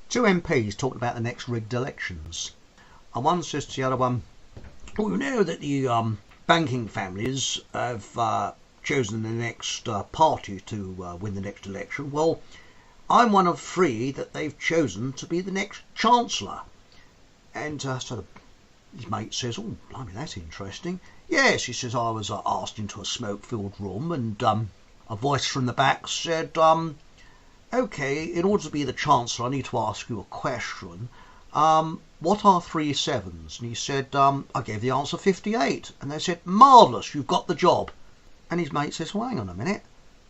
Two MPs talked about the next rigged elections, and one says to the other one, "Well, you know that the banking families have chosen the next party to win the next election. Well, I'm one of three that they've chosen to be the next Chancellor." And so his mate says, "Oh, blimey, that's interesting." "Yes," he says, "I was asked into a smoke-filled room, and a voice from the back said, OK, in order to be the Chancellor, I need to ask you a question. What are three sevens?" And he said, "I gave the answer 58. And they said, "Marvellous, you've got the job." And his mate says, "Well, hang on a minute.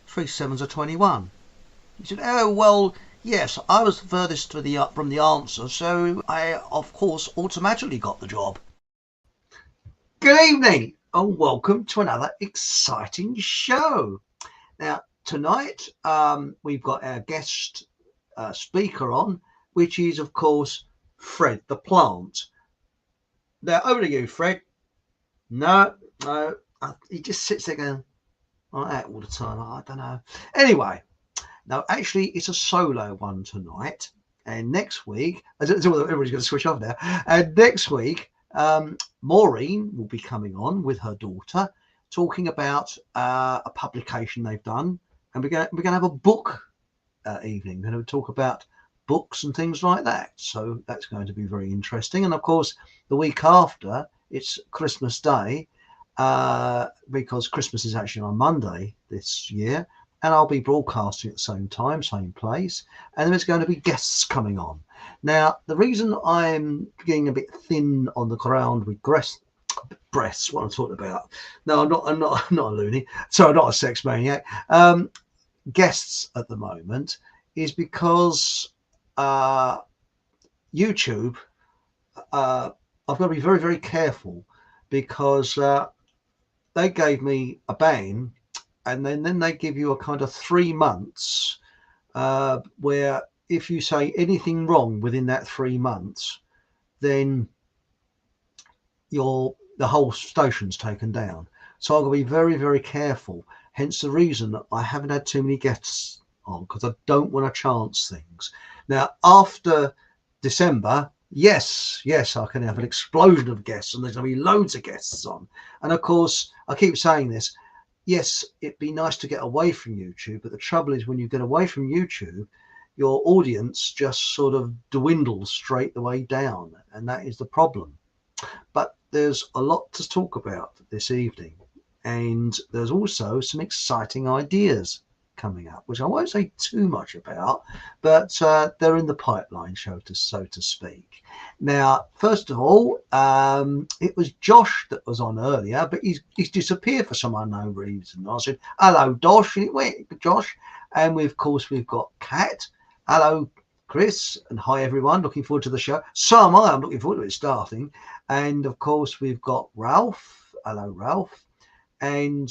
Three sevens are 21. He said, "Oh, well, yes, I was the furthest from the answer, so I, of course, automatically got the job." Good evening, and welcome to another exciting show. Now, tonight, we've got our guest speaker on, which is, of course, Fred the Plant. Now, over to you, Fred. No, he just sits there going like that all the time. I don't know. Anyway, no, actually, it's a solo one tonight. And next week, everybody's going to switch off now. And next week, Maureen will be coming on with her daughter, talking about a publication they've done. And we're going to have a book evening. We're going to talk about books and things like that. So that's going to be very interesting. And of course, the week after, it's Christmas Day, because Christmas is actually on Monday this year. And I'll be broadcasting at the same time, same place. And there's going to be guests coming on. Now, the reason I'm getting a bit thin on the ground with breasts, what I'm talking about. No, I'm not a loony. So I'm not a sex maniac. Guests at the moment is because YouTube, I've got to be very, very careful because they gave me a ban, and then they give you a kind of 3 months where if you say anything wrong within that 3 months, then the whole station's taken down. So I've got to be very, very careful. Hence the reason that I haven't had too many guests on, because I don't want to chance things. Now, after December, yes, I can have an explosion of guests, and there's going to be loads of guests on. And of course, I keep saying this, yes, it'd be nice to get away from YouTube, but the trouble is when you get away from YouTube, your audience just sort of dwindles straight the way down, and that is the problem. But there's a lot to talk about this evening, and there's also some exciting ideas coming up, which I won't say too much about, but they're in the pipeline, so to speak. Now, first of all, it was Josh that was on earlier, but he's disappeared for some unknown reason. I said, "Hello, Josh," and it went, Josh. And of course, we've got Kat. Hello, Chris, and hi everyone. Looking forward to the show. So am I. I'm looking forward to it starting. And of course, we've got Ralph. Hello, Ralph. And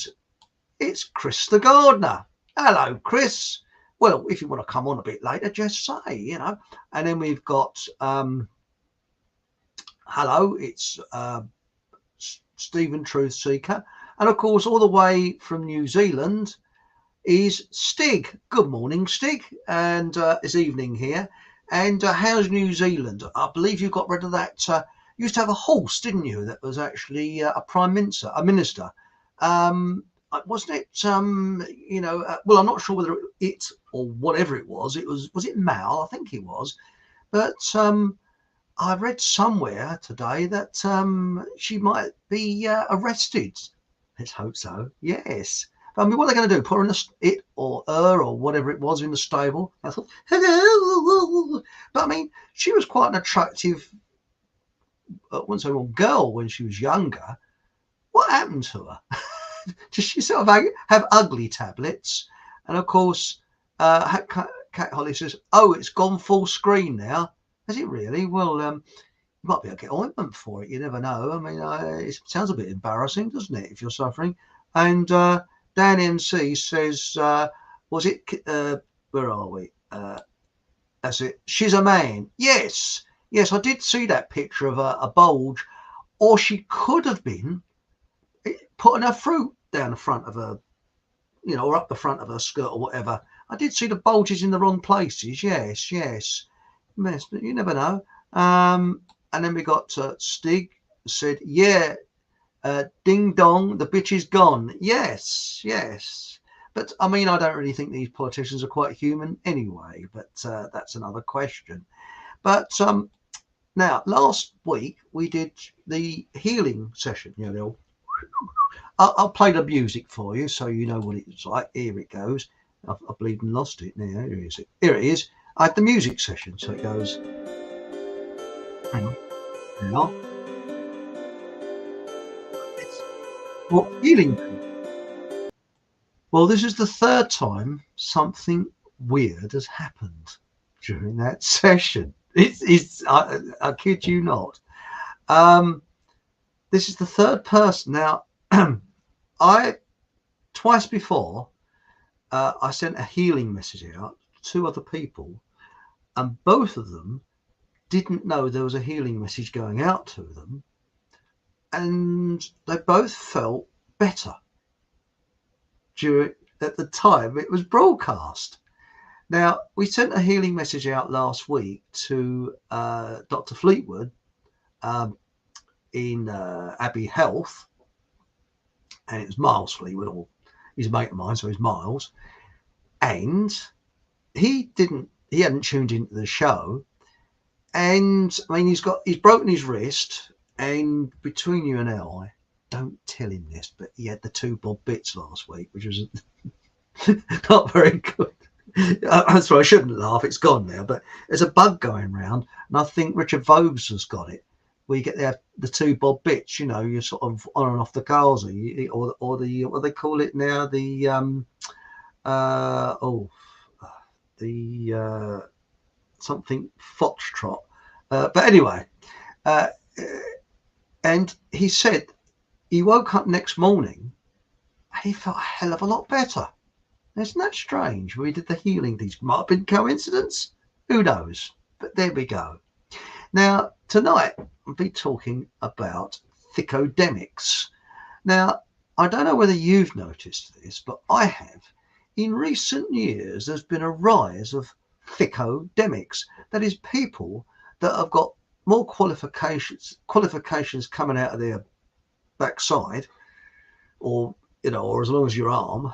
it's Chris the gardener. Hello, Chris. Well, if you want to come on a bit later, just say, And then we've got hello, it's Stephen Truthseeker. And of course, all the way from New Zealand is Stig. Good morning, Stig. And it's evening here. And how's New Zealand? I believe you got rid of that. You used to have a horse, didn't you? That was actually a prime minister, a minister. Wasn't it? Well, I'm not sure whether it or whatever it was. Was it Mal? I think it was. But I read somewhere today that she might be arrested. Let's hope so. Yes. I mean, what are they going to do? Put her in it or her or whatever it was in the stable? I thought, hello. But I mean, she was quite an attractive, I wouldn't say girl when she was younger. What happened to her? Does she sort of have ugly tablets? And of course, Cat Holly says, "Oh, it's gone full screen now." Has it really? Well, you might be able to get ointment for it. You never know. I mean, it sounds a bit embarrassing, doesn't it, if you're suffering? And Dan MC says, was it, where are we? That's it. She's a man. Yes, I did see that picture of a bulge, or she could have been putting her fruit down the front of her, or up the front of her skirt or whatever. I did see the bulges in the wrong places. Yes. mess, but you never know. And then we got Stig said, yeah, ding dong, the bitch is gone. Yes, yes. But I mean, I don't really think these politicians are quite human anyway, but that's another question. But now, last week we did the healing session. You know, I'll play the music for you so you know what it's like. Here it goes. I've bleeding lost it now. Here is it. Here it is. I had the music session, so it goes. Hang on. Now, it's what healing. Well, this is the third time something weird has happened during that session. I kid you not. This is the third person. Now, I twice before I sent a healing message out to 2 other people, and both of them didn't know there was a healing message going out to them, and they both felt better at the time it was broadcast. Now, we sent a healing message out last week to Dr. Fleetwood in Abbey Health, and it was Miles Fleetwood, or he's a mate of mine, so he's Miles, and he hadn't tuned into the show, and I mean he's broken his wrist, and between you and I, don't tell him this, but he had the 2 bob bits last week, which was not very good. That's why I shouldn't laugh. It's gone now, but there's a bug going around, and I think Richard Vogues has got it. Where you get the 2 bob bits, you know, you're sort of on and off the cars, or the what they call it now, the something foxtrot. But anyway, and he said he woke up next morning and he felt a hell of a lot better. Isn't that strange? We did the healing. These might have been coincidence. Who knows? But there we go. Now, tonight, I'll be talking about Thicko-demics. Now, I don't know whether you've noticed this, but I have. In recent years, there's been a rise of Thicko-demics. That is, people that have got more qualifications coming out of their backside, or as long as your arm,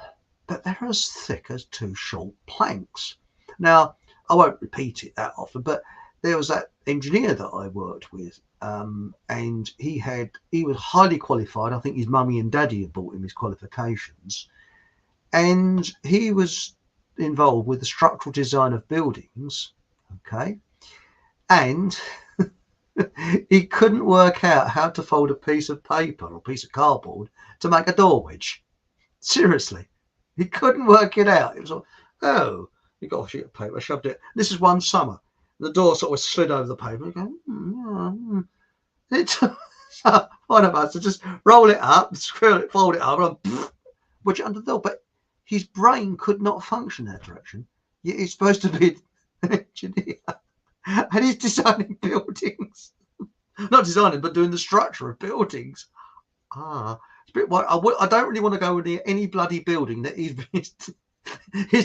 but they're as thick as 2 short planks. Now, I won't repeat it that often, but there was that engineer that I worked with, and he was highly qualified. I think his mummy and daddy had bought him his qualifications, and he was involved with the structural design of buildings. Okay, and he couldn't work out how to fold a piece of paper or a piece of cardboard to make a door wedge. Seriously, he couldn't work it out. It was like, oh, you got a sheet of paper, shoved it. This is one summer. The door sort of slid over the paper. It one of us to just roll it up, screw it, fold it up, and wedge it under the door. But his brain could not function that direction. Yet he's supposed to be an engineer, and he's designing buildings. Not designing, but doing the structure of buildings. It's a bit. I don't really want to go near any bloody building that he's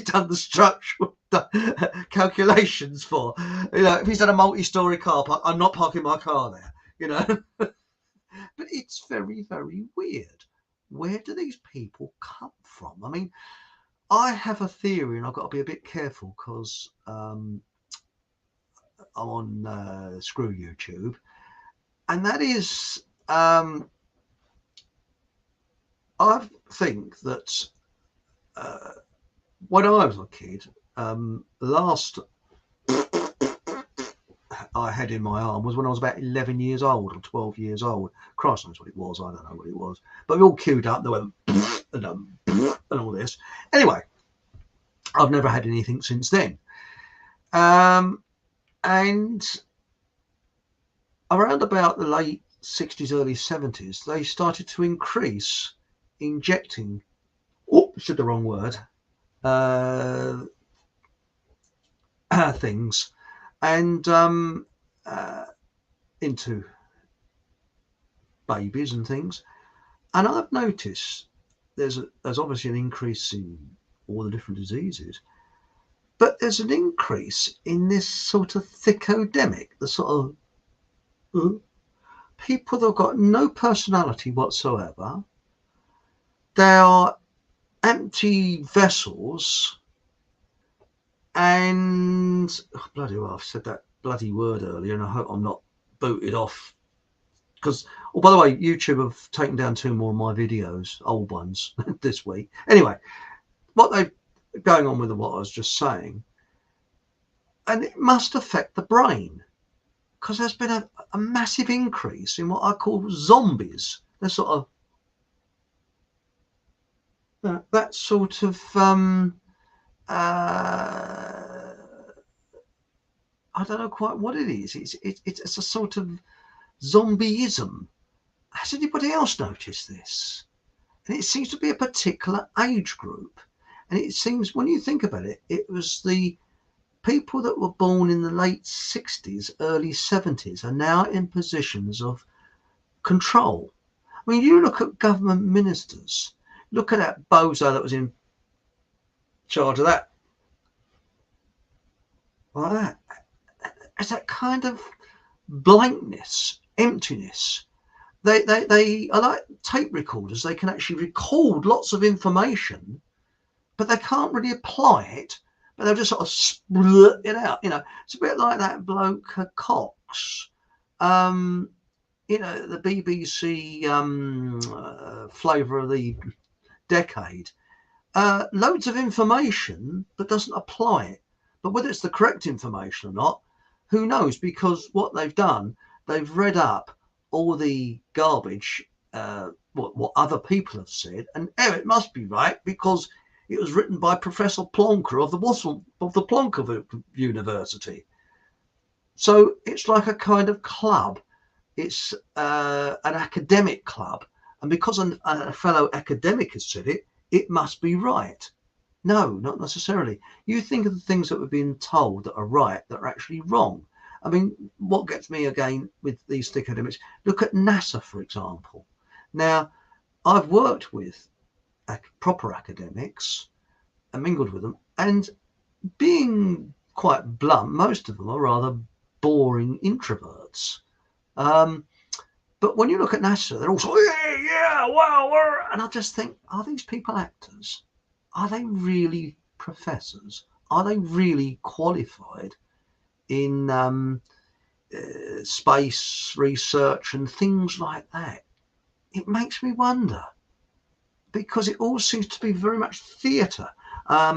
done the structural calculations for. If he's done a multi-story car park, I'm not parking my car there. But it's very, very weird. Where do these people come from? I mean, I have a theory, and I've got to be a bit careful because I'm on Screw YouTube, and that is, I think that when I was a kid, last I had in my arm was when I was about 11 years old or 12 years old. Christ knows what it was. I don't know what it was. But we all queued up. They went and all this. Anyway, I've never had anything since then. And around about the late 60s, early 70s, they started to increase injecting, said the wrong word, things and into babies and things. And I've noticed there's obviously an increase in all the different diseases, But there's an increase in this sort of thicko-demic, the sort of people that have got no personality whatsoever. They are empty vessels, and bloody well, I've said that bloody word earlier, and I hope I'm not booted off. Because, oh, by the way, YouTube have taken down 2 more of my videos, old ones, this week. Anyway, what they going on with what I was just saying, and it must affect the brain, because there's been a massive increase in what I call zombies. They're sort of that sort of I don't know quite what it is. It's a sort of zombieism. Has anybody else noticed this? And it seems to be a particular age group. And it seems, when you think about it, it was the people that were born in the late 60s, early 70s are now in positions of control. I mean, you look at government ministers. Look at that bozo that was in charge of that. Like that. It's that kind of blankness, emptiness. They are like tape recorders. They can actually record lots of information, but they can't really apply it. But they'll just sort of splurt it out. You know, it's a bit like that bloke Cox. You know, the BBC flavour of the decade. Loads of information, but doesn't apply it. But whether it's the correct information or not, who knows? Because what they've done, they've read up all the garbage, what other people have said, and it must be right because it was written by Professor Plonker of the Plonker University. So it's like a kind of club. It's an academic club, and because a fellow academic has said it, it must be right. No, not necessarily. You think of the things that we're being told that are right that are actually wrong. I mean, what gets me again with these Thicko-demics, look at NASA, for example. Now, I've worked with proper academics and mingled with them, and being quite blunt, most of them are rather boring introverts. But when you look at NASA, they're also, yeah, wow, and I just think, are these people actors? Are they really professors? Are they really qualified in space research and things like that? It makes me wonder, because it all seems to be very much theatre. I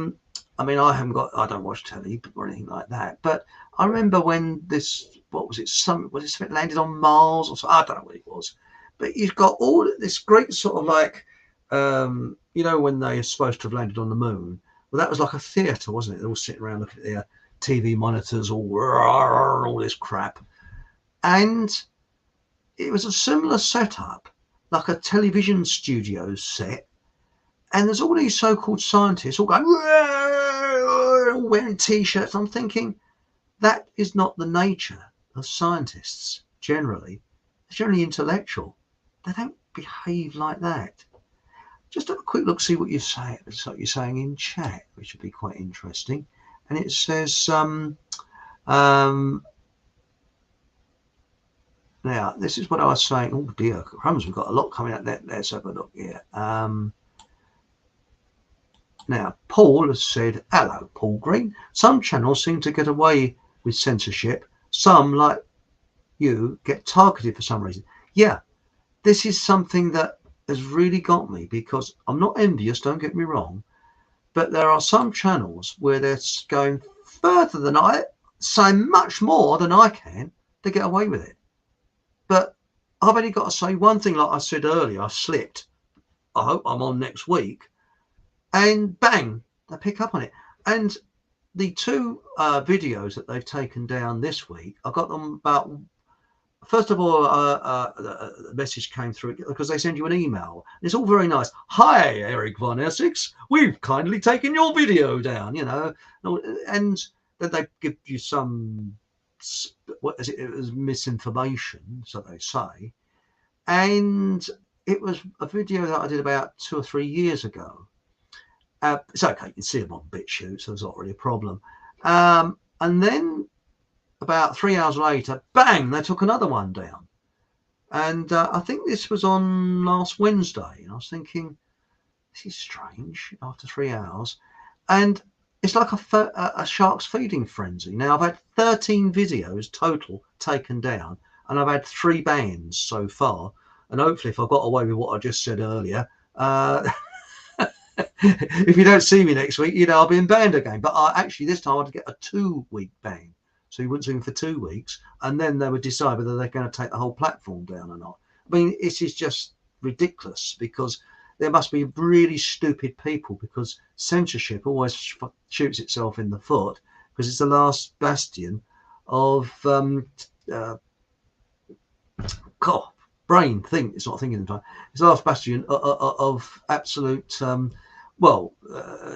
mean, I don't watch telly or anything like that, but I remember when this, was it something landed on Mars or something? I don't know what it was, but you've got all this great sort of like, you know, when they're supposed to have landed on the moon. Well, that was like a theatre, wasn't it? They're all sitting around looking at their TV monitors, all this crap. And it was a similar setup, like a television studio set. And there's all these so-called scientists all going, all wearing T-shirts. I'm thinking, that is not the nature of scientists generally. They're generally intellectual. They don't behave like that. Just have a quick look, see what you say. It's like you're saying in chat, which would be quite interesting. And it says, now, this is what I was saying. Oh dear, crumbs, we've got a lot coming out there. Let's have a look here. Now, Paul has said, hello, Paul Green. Some channels seem to get away with censorship. Some, like you, get targeted for some reason. Yeah, this is something that has really got me, because I'm not envious, don't get me wrong, but there are some channels where they're going further than I, saying much more than I can to get away with it. But I've only got to say one thing, like I said earlier, I slipped. I hope I'm on next week. And bang, they pick up on it. And the 2 videos that they've taken down this week, I got them about, first of all, the message came through because they send you an email. It's all very nice. Hi, Eric Von Essex. We've kindly taken your video down, you know. And then they give you some, what is it? It was misinformation, so they say. And it was a video that I did about 2 or 3 years ago. It's okay, you can see them on BitChute, so it's not really a problem. And then about 3 hours later, bang, they took another one down. And I think this was on last Wednesday. And I was thinking, this is strange after 3 hours. And it's like a shark's feeding frenzy. Now, I've had 13 videos total taken down, and I've had 3 bans so far. And hopefully, if I got away with what I just said earlier, if you don't see me next week, I'll be banned again. But actually, this time I'd get a 2-week ban. So you wouldn't see me for 2 weeks, and then they would decide whether they're going to take the whole platform down or not. I mean, it is just ridiculous, because there must be really stupid people, because censorship always shoots itself in the foot, because it's the last bastion of it's not thinking in time. It's the last bastion of absolute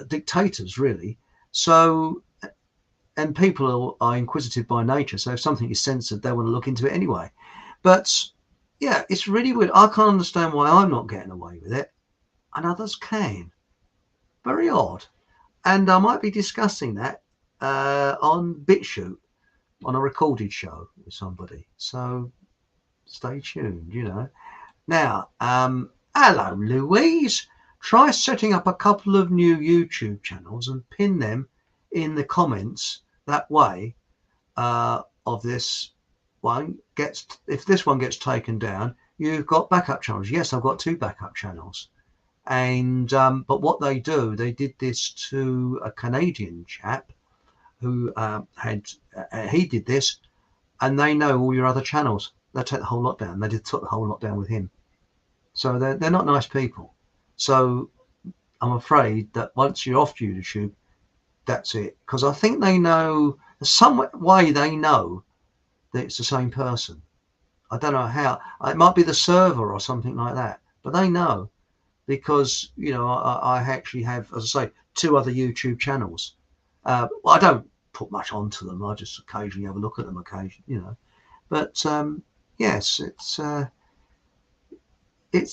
dictators, really. So, and people are inquisitive by nature, so if something is censored, they want to look into it anyway. But yeah, it's really weird. I can't understand why I'm not getting away with it and others can. Very odd. And I might be discussing that on BitChute, on a recorded show with somebody. So stay tuned, Now, hello, Louise. Try setting up a couple of new YouTube channels and pin them in the comments. That way, of this one if this one gets taken down, you've got backup channels. Yes, I've got 2 backup channels. And but what they did this to a Canadian chap who he did this, and they know all your other channels. They take the whole lot down. They took the whole lot down with him. So they're not nice people. So I'm afraid that once you're off YouTube, that's it. Because I think they know, some way they know that it's the same person. I don't know how. It might be the server or something like that. But they know, because, I actually have, as I say, 2 other YouTube channels. Well, I don't put much onto them. I just occasionally have a look at them But yes, it's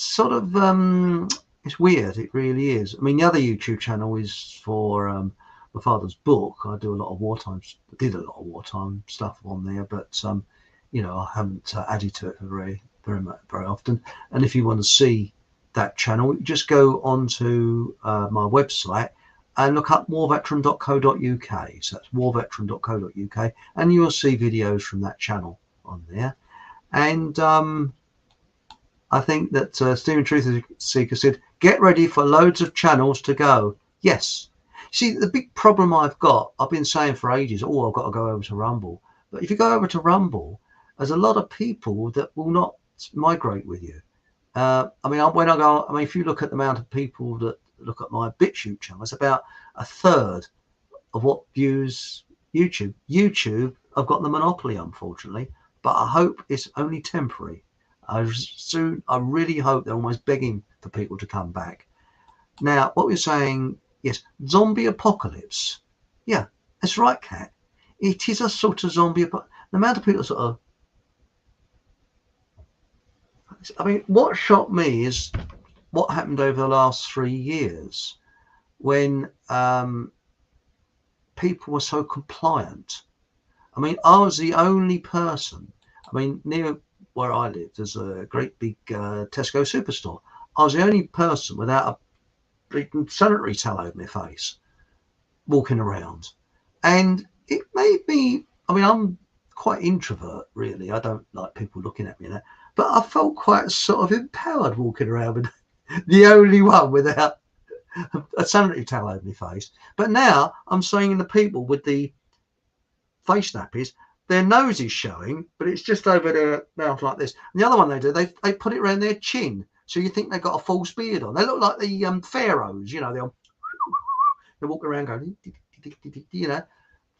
sort of it's weird. It really is. I mean, the other YouTube channel is for my father's book. I do a lot of wartime. Did a lot of wartime stuff on there, but I haven't added to it very often. And if you want to see that channel, just go onto my website and look up warveteran.co.uk. So that's warveteran.co.uk, and you'll see videos from that channel on there. And I think that Stephen Truth Seeker said, get ready for loads of channels to go. Yes. See, the big problem I've been saying for ages, I've got to go over to Rumble. But if you go over to Rumble, there's a lot of people that will not migrate with you. If you look at the amount of people that look at my BitChute channel, it's about a third of what views YouTube. YouTube, I've got the monopoly, unfortunately, but I hope it's only temporary. I really hope they're almost begging for people to come back. Now, what we're saying, yes, zombie apocalypse. Yeah, that's right, Kat. It is a sort of zombie apocalypse. The amount of people what shocked me is what happened over the last 3 years when people were so compliant. I was the only person. Near where I lived, there's a great big Tesco superstore. I was the only person without a sanitary towel over my face walking around. And it made me, I'm quite introvert, really. I don't like people looking at me, but I felt quite sort of empowered walking around with the only one without a sanitary towel over my face. But now I'm seeing the people with the face nappies, their nose is showing, but it's just over their mouth like this. And the other one they put it around their chin, so you think they've got a false beard on. They look like the pharaohs, they walk around going,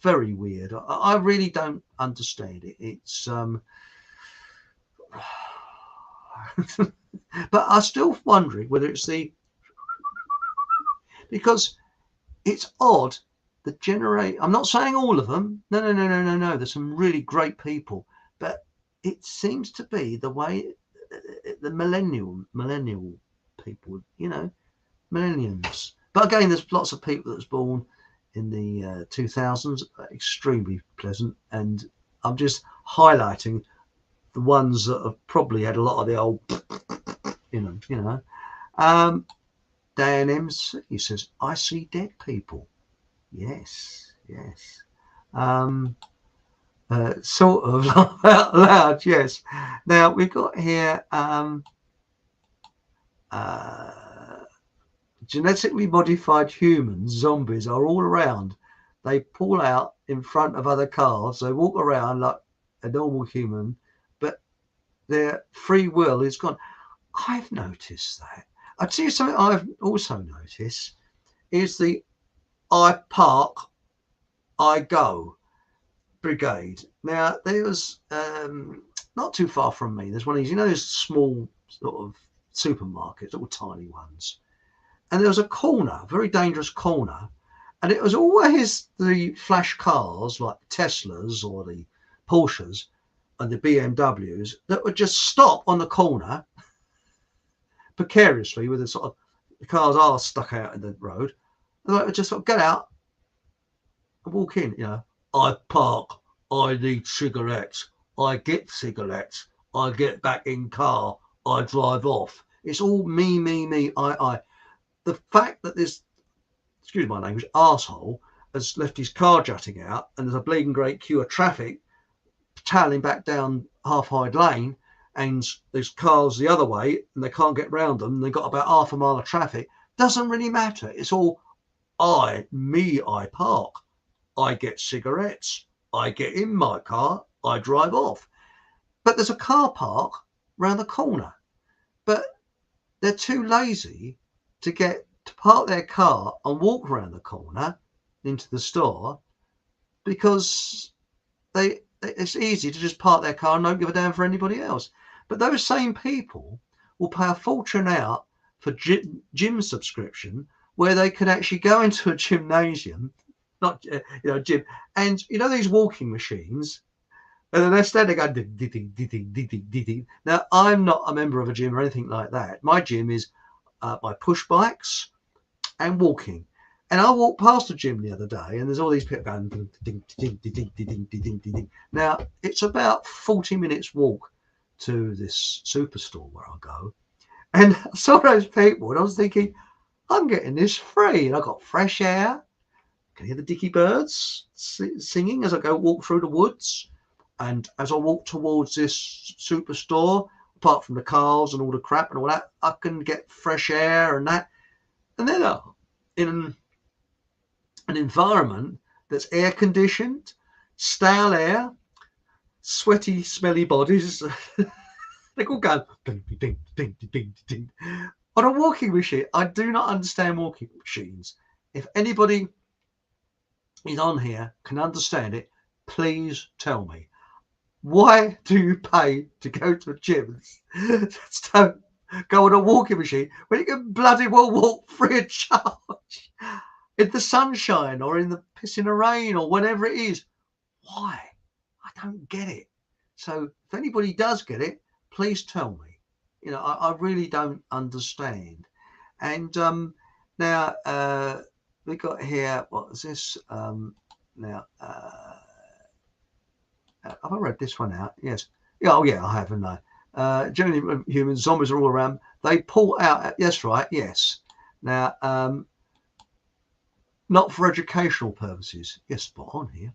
very weird. I really don't understand it. It's but I'm still wondering whether it's because it's odd. I'm not saying all of them. No. There's some really great people, but it seems to be the way the millennial people, millenniums, But again, there's lots of people that was born in the 2000s, extremely pleasant, and I'm just highlighting the ones that have probably had a lot of the old in them, you know. Dan Ems, he says, I see dead people. Yes, yes. Sort of laugh out loud, yes. Now we've got here genetically modified humans, zombies, are all around. They pull out in front of other cars. They walk around like a normal human, but their free will is gone. I've noticed that. I'd tell you something I've also noticed is the I park, I go brigade. Now, there was not too far from me, there's one of these, you know, those small sort of supermarkets, little tiny ones. And there was a corner, a very dangerous corner. And it was always the flash cars like Teslas or the Porsches and the BMWs that would just stop on the corner precariously with the sort of the cars are stuck out in the road. And they would just sort of get out and walk in, you know. I park, I need cigarettes, I get cigarettes, I get back in car, I drive off. It's all me, me, me, I. The fact that this, excuse my language, arsehole has left his car jutting out and there's a bleeding great queue of traffic toweling back down Half Hyde Lane, and there's cars the other way and they can't get round them, they've got about half a mile of traffic, doesn't really matter. It's all I park, I get cigarettes, I get in my car, I drive off. But there's a car park round the corner, but they're too lazy to park their car and walk around the corner into the store, because it's easy to just park their car and not give a damn for anybody else. But those same people will pay a fortune out for gym subscription, where they can actually go into a gymnasium, not gym, and you know these walking machines, and then they're standing going ding, ding, ding, ding, ding, ding, ding. Now I'm not a member of a gym or anything like that. My gym is my push bikes and walking. And I walked past the gym the other day, and there's all these people going ding, ding, ding, ding, ding, ding, ding, ding, ding. Now it's about 40 minutes walk to this superstore where I go, and I saw those people, and I was thinking, I'm getting this free, and I got fresh air. Can hear the dicky birds singing as I go walk through the woods, and as I walk towards this superstore, apart from the cars and all the crap and all that, I can get fresh air and that. And then in an environment that's air conditioned, stale air, sweaty, smelly bodies, they all go ding, ding, ding, ding, ding, ding. On a walking machine, I do not understand walking machines. If anybody is on here can understand it, please tell me. Why do you pay to go to a gym? Don't go on a walking machine when you can bloody well walk free of charge in the sunshine or in the pissing rain or whatever it is. Why? I don't get it. So if anybody does get it, please tell me. You know, I really don't understand. And now we got here, what is this? Now, have I read this one out? Yes. Yeah, oh yeah, I have, haven't I? Generally, humans, zombies are all around. They pull out. Yes, right. Yes. Now, not for educational purposes. Yes, spot on here.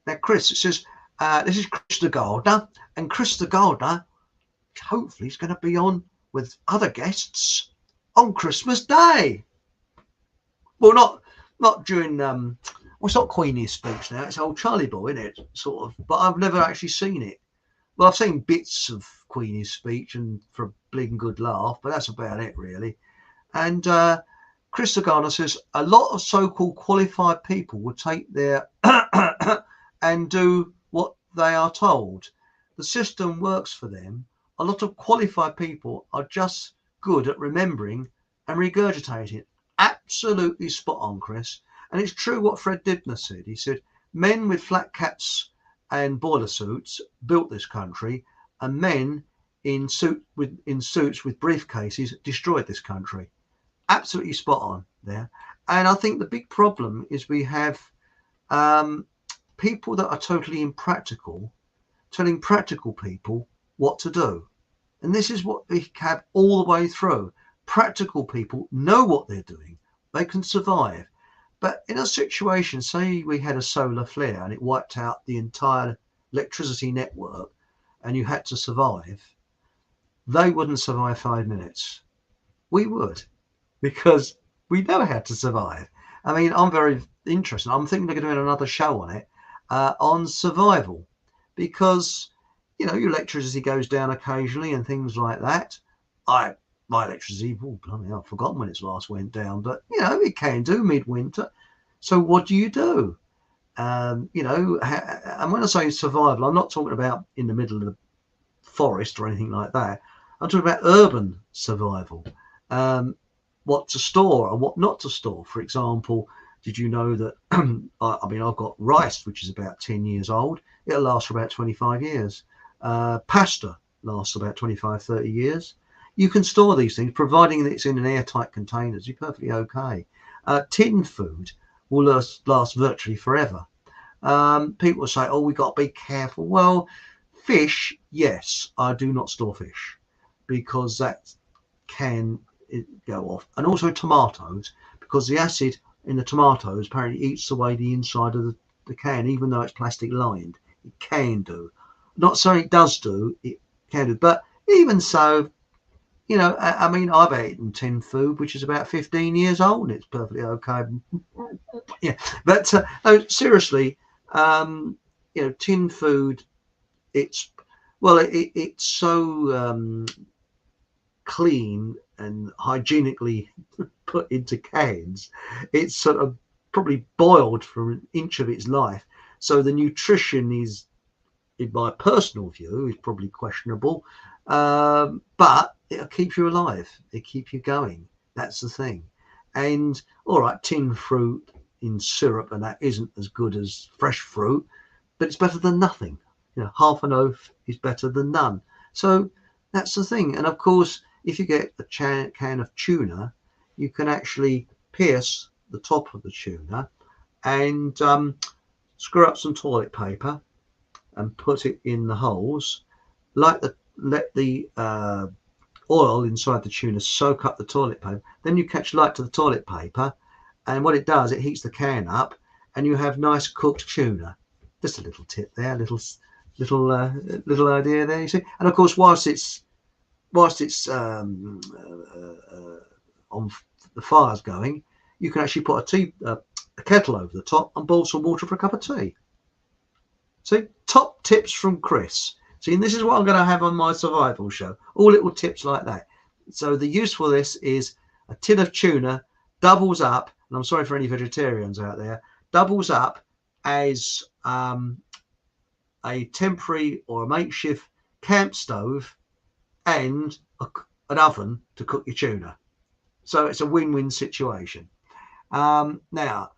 Now, Chris, it says this is Chris the Gardener, and Chris the Gardener hopefully is going to be on with other guests on Christmas Day. Well, not during well, it's not Queenie's speech now. It's old Charlie Boy, isn't it? Sort of. But I've never actually seen it. Well, I've seen bits of Queenie's speech and for a bleeding good laugh, but that's about it, really. And Chris the Gardener says a lot of so-called qualified people will take their and do what they are told. The system works for them. A lot of qualified people are just good at remembering and regurgitating. Absolutely spot on, Chris. And it's true what Fred Dibner said. He said, men with flat caps and boiler suits built this country, and men in suits with briefcases destroyed this country. absolutely spot on there. And I think the big problem is we have people that are totally impractical telling practical people what to do. And this is what we have all the way through. Practical people know what they're doing. They can survive. But in a situation, say we had a solar flare and it wiped out the entire electricity network and you had to survive, they wouldn't survive 5 minutes. We would, because we know how to survive. I mean, I'm very interested. I'm thinking of doing another show on it, on survival, because your electricity goes down occasionally and things like that. My electricity, oh blimey, I've forgotten when it's last went down, but it can do midwinter. So what do you do? And when I say survival, I'm not talking about in the middle of the forest or anything like that. I'm talking about urban survival. What to store and what not to store. For example, did you know that I've got rice, which is about 10 years old. It'll last for about 25 years. Pasta lasts about 25, 30 years. You can store these things, providing that it's in an airtight containers. You're perfectly okay. Tin food will last virtually forever. People say, oh, we've got to be careful. Well, fish, yes, I do not store fish because that can go off. And also tomatoes, because the acid in the tomatoes apparently eats away the inside of the can, even though it's plastic lined. It can do. Not saying it does do, it can do. But even so, I mean, I've eaten tin food, which is about 15 years old. It's perfectly okay. Yeah, but no, seriously, tin food, it's so clean and hygienically put into cans. It's sort of probably boiled for an inch of its life. So the nutrition is, in my personal view, is probably questionable. But it'll keep you alive. It keep you going. That's the thing. And all right, tin fruit in syrup and that isn't as good as fresh fruit, but it's better than nothing. Half an oaf is better than none. So that's the thing. And of course, if you get a can of tuna, you can actually pierce the top of the tuna and screw up some toilet paper and put it in the holes. Let the oil inside the tuna soak up the toilet paper. Then you catch light to the toilet paper, and what it does, it heats the can up, and you have nice cooked tuna. Just a little tip there, little idea there. You see, and of course, whilst it's on the fire's going, you can actually put a kettle over the top and boil some water for a cup of tea. See, top tips from Chris. See, and this is what I'm going to have on my survival show. All little tips like that. So the use for this is a tin of tuna doubles up, and I'm sorry for any vegetarians out there, doubles up as a temporary or a makeshift camp stove and an oven to cook your tuna. So it's a win-win situation. Now,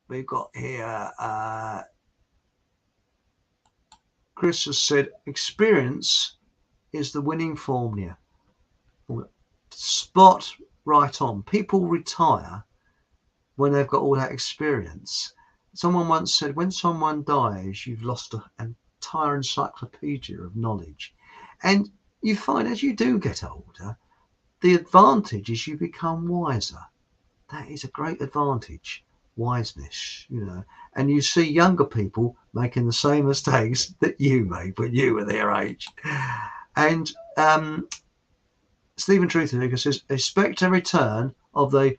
we've got here, Chris has said, experience is the winning formula. Spot right on. People retire when they've got all that experience. Someone once said, when someone dies, you've lost an entire encyclopedia of knowledge. And you find as you do get older, the advantage is you become wiser. That is a great advantage, wiseness, and you see younger people making the same mistakes that you made when you were their age. And Stephen Truthenegger says, expect a return of the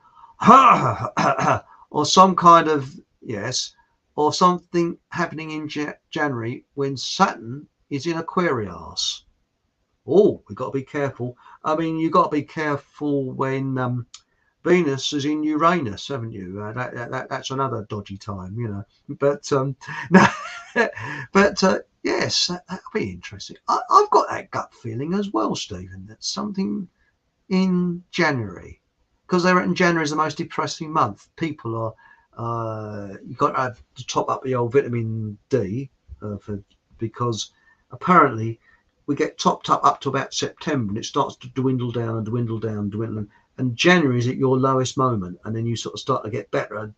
or some kind of, yes, or something happening in January when Saturn is in Aquarius. Oh, we've got to be careful. I mean, you've got to be careful when Venus is in Uranus, haven't you? That's another dodgy time, But no, but yes, that'll be interesting. I've got that gut feeling as well, Stephen, that something in January, because they reckon January is the most depressing month. People are you've got to have to top up the old vitamin D because apparently we get topped up to about September and it starts to dwindle down and and January is at your lowest moment, and then you sort of start to get better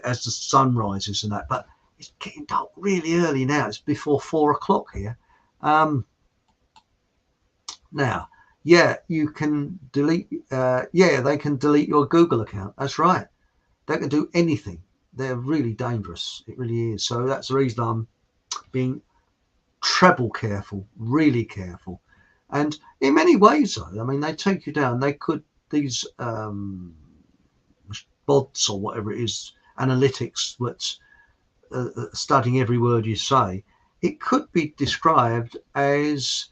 as the sun rises and that. But it's getting dark really early now. It's before 4 o'clock here. Now, yeah, you can delete. Yeah, they can delete your Google account. That's right. They can do anything. They're really dangerous. It really is. So that's the reason I'm being treble careful, really careful. And in many ways, though, I mean, they take you down. They could, these bots or whatever it is, analytics that's studying every word you say, it could be described as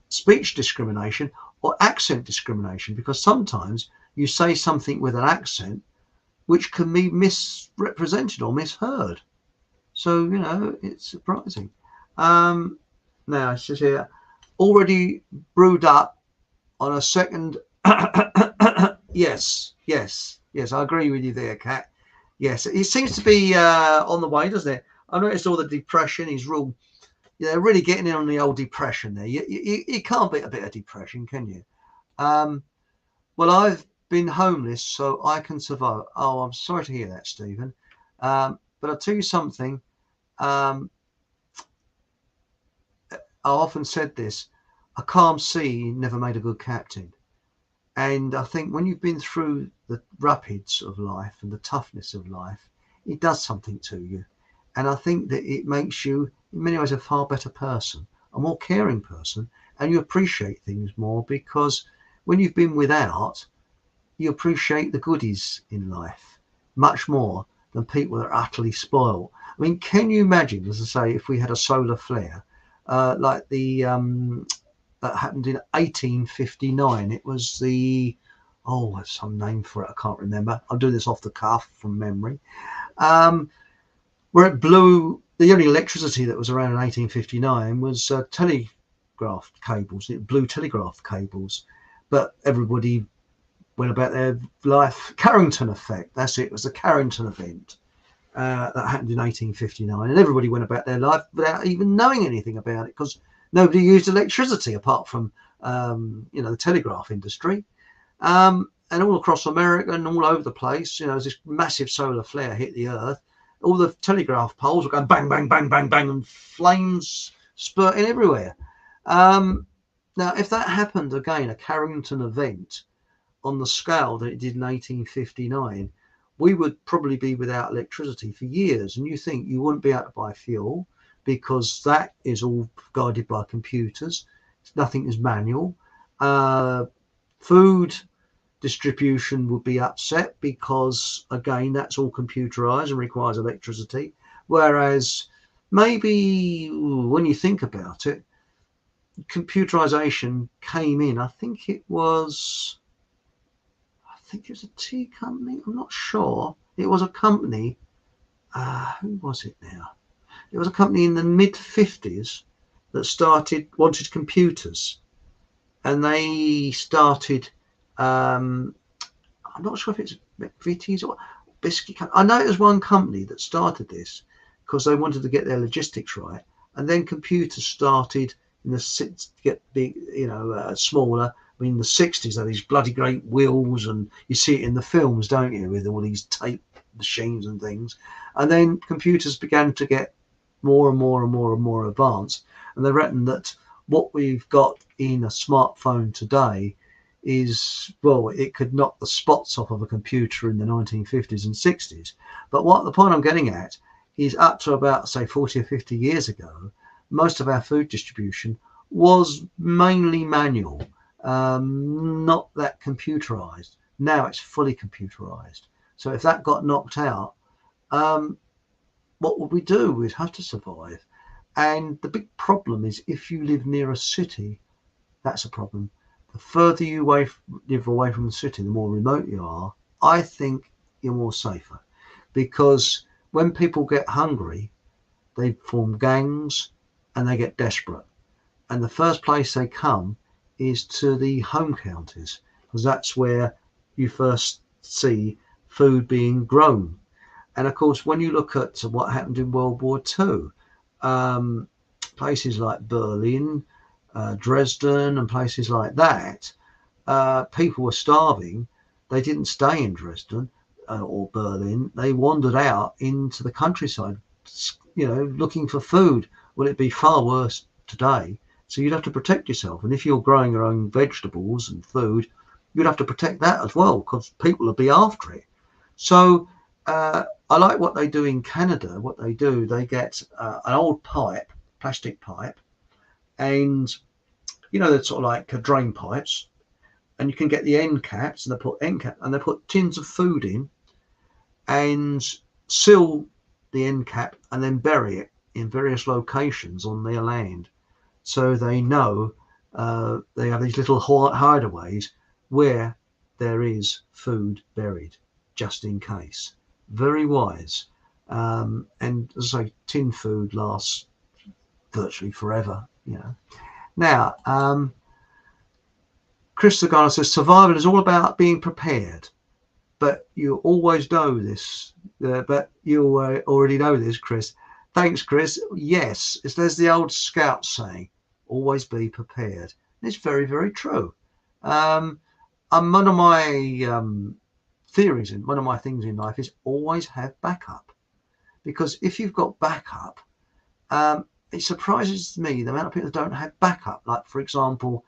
speech discrimination or accent discrimination, because sometimes you say something with an accent which can be misrepresented or misheard. So, you know, it's surprising. Now, it says here, already brewed up on a second. Yes, I agree with you there, Kat. Yes, it seems to be on the way, doesn't it? I noticed all the depression. He's real. They're really getting in on the old depression there. You can't beat a bit of depression, can you? Well, I've been homeless, so I can survive. Oh, I'm sorry to hear that, Stephen. But I'll tell you something. I often said this: a calm sea never made a good captain. And I think when you've been through the rapids of life and the toughness of life, it does something to you. And I think that it makes you, in many ways, a far better person, a more caring person, and you appreciate things more, because when you've been without, you appreciate the goodies in life much more than people that are utterly spoiled. I mean, can you imagine, as I say, if we had a solar flare like the that happened in 1859? It was the, oh, there's some name for it, I can't remember. I'm doing this off the cuff from memory. Where it blew, the only electricity that was around in 1859 was telegraph cables. It blew telegraph cables, but everybody went about their life. Carrington effect, that's it. It was the Carrington event that happened in 1859, and everybody went about their life without even knowing anything about it, because nobody used electricity apart from you know, the telegraph industry. And all across America and all over the place, you know, as this massive solar flare hit the earth, all the telegraph poles were going bang, bang, bang, bang, bang, and flames spurting everywhere. Now, if that happened again, a Carrington event on the scale that it did in 1859, we would probably be without electricity for years. And you think you wouldn't be able to buy fuel, because that is all guided by computers. Nothing is manual. Food distribution would be upset, because again, that's all computerized and requires electricity. Whereas maybe when you think about it, computerization came in, I think it was a tea company, I'm not sure. It was a company, who was it now? It was a company in the mid-50s that wanted computers, and they started, I'm not sure if it's McVitie's or Biscuit Company. I know it was one company that started this because they wanted to get their logistics right, and then computers started in the to get big, you know, smaller. I mean, the 60s are these bloody great wheels, and you see it in the films, don't you, with all these tape machines and things. And then computers began to get more and more and more and more advanced, and they reckon that what we've got in a smartphone today is, well, it could knock the spots off of a computer in the 1950s and 60s. But what the point I'm getting at is, up to about, say, 40 or 50 years ago, most of our food distribution was mainly manual, not that computerized. Now it's fully computerized. So if that got knocked out, what would we do? We'd have to survive. And the big problem is, if you live near a city, that's a problem. The further you live away from the city, the more remote you are, I think you're more safer. Because when people get hungry, they form gangs and they get desperate. And the first place they come is to the home counties, because that's where you first see food being grown. And of course, when you look at what happened in World War II, places like Berlin, Dresden, and places like that, people were starving, they didn't stay in Dresden or Berlin. They wandered out into the countryside, looking for food. Well, it'd be far worse today. So you'd have to protect yourself. And if you're growing your own vegetables and food, you'd have to protect that as well, because people would be after it. So I like what they do in Canada. What they do, they get an old pipe, plastic pipe, and they're sort of like drain pipes, and you can get the end caps, and they put tins of food in and seal the end cap and then bury it in various locations on their land. So they know they have these little hideaways where there is food buried, just in case. Very wise. And as I say, tin food lasts virtually forever. Now, Chris the Gardener says survival is all about being prepared, but you always know this. But you already know this, Chris. Thanks, Chris. Yes, there's the old scout saying, always be prepared. And it's very, very true. One of my theories and one of my things in life is always have backup, because if you've got backup, it surprises me the amount of people that don't have backup. Like, for example,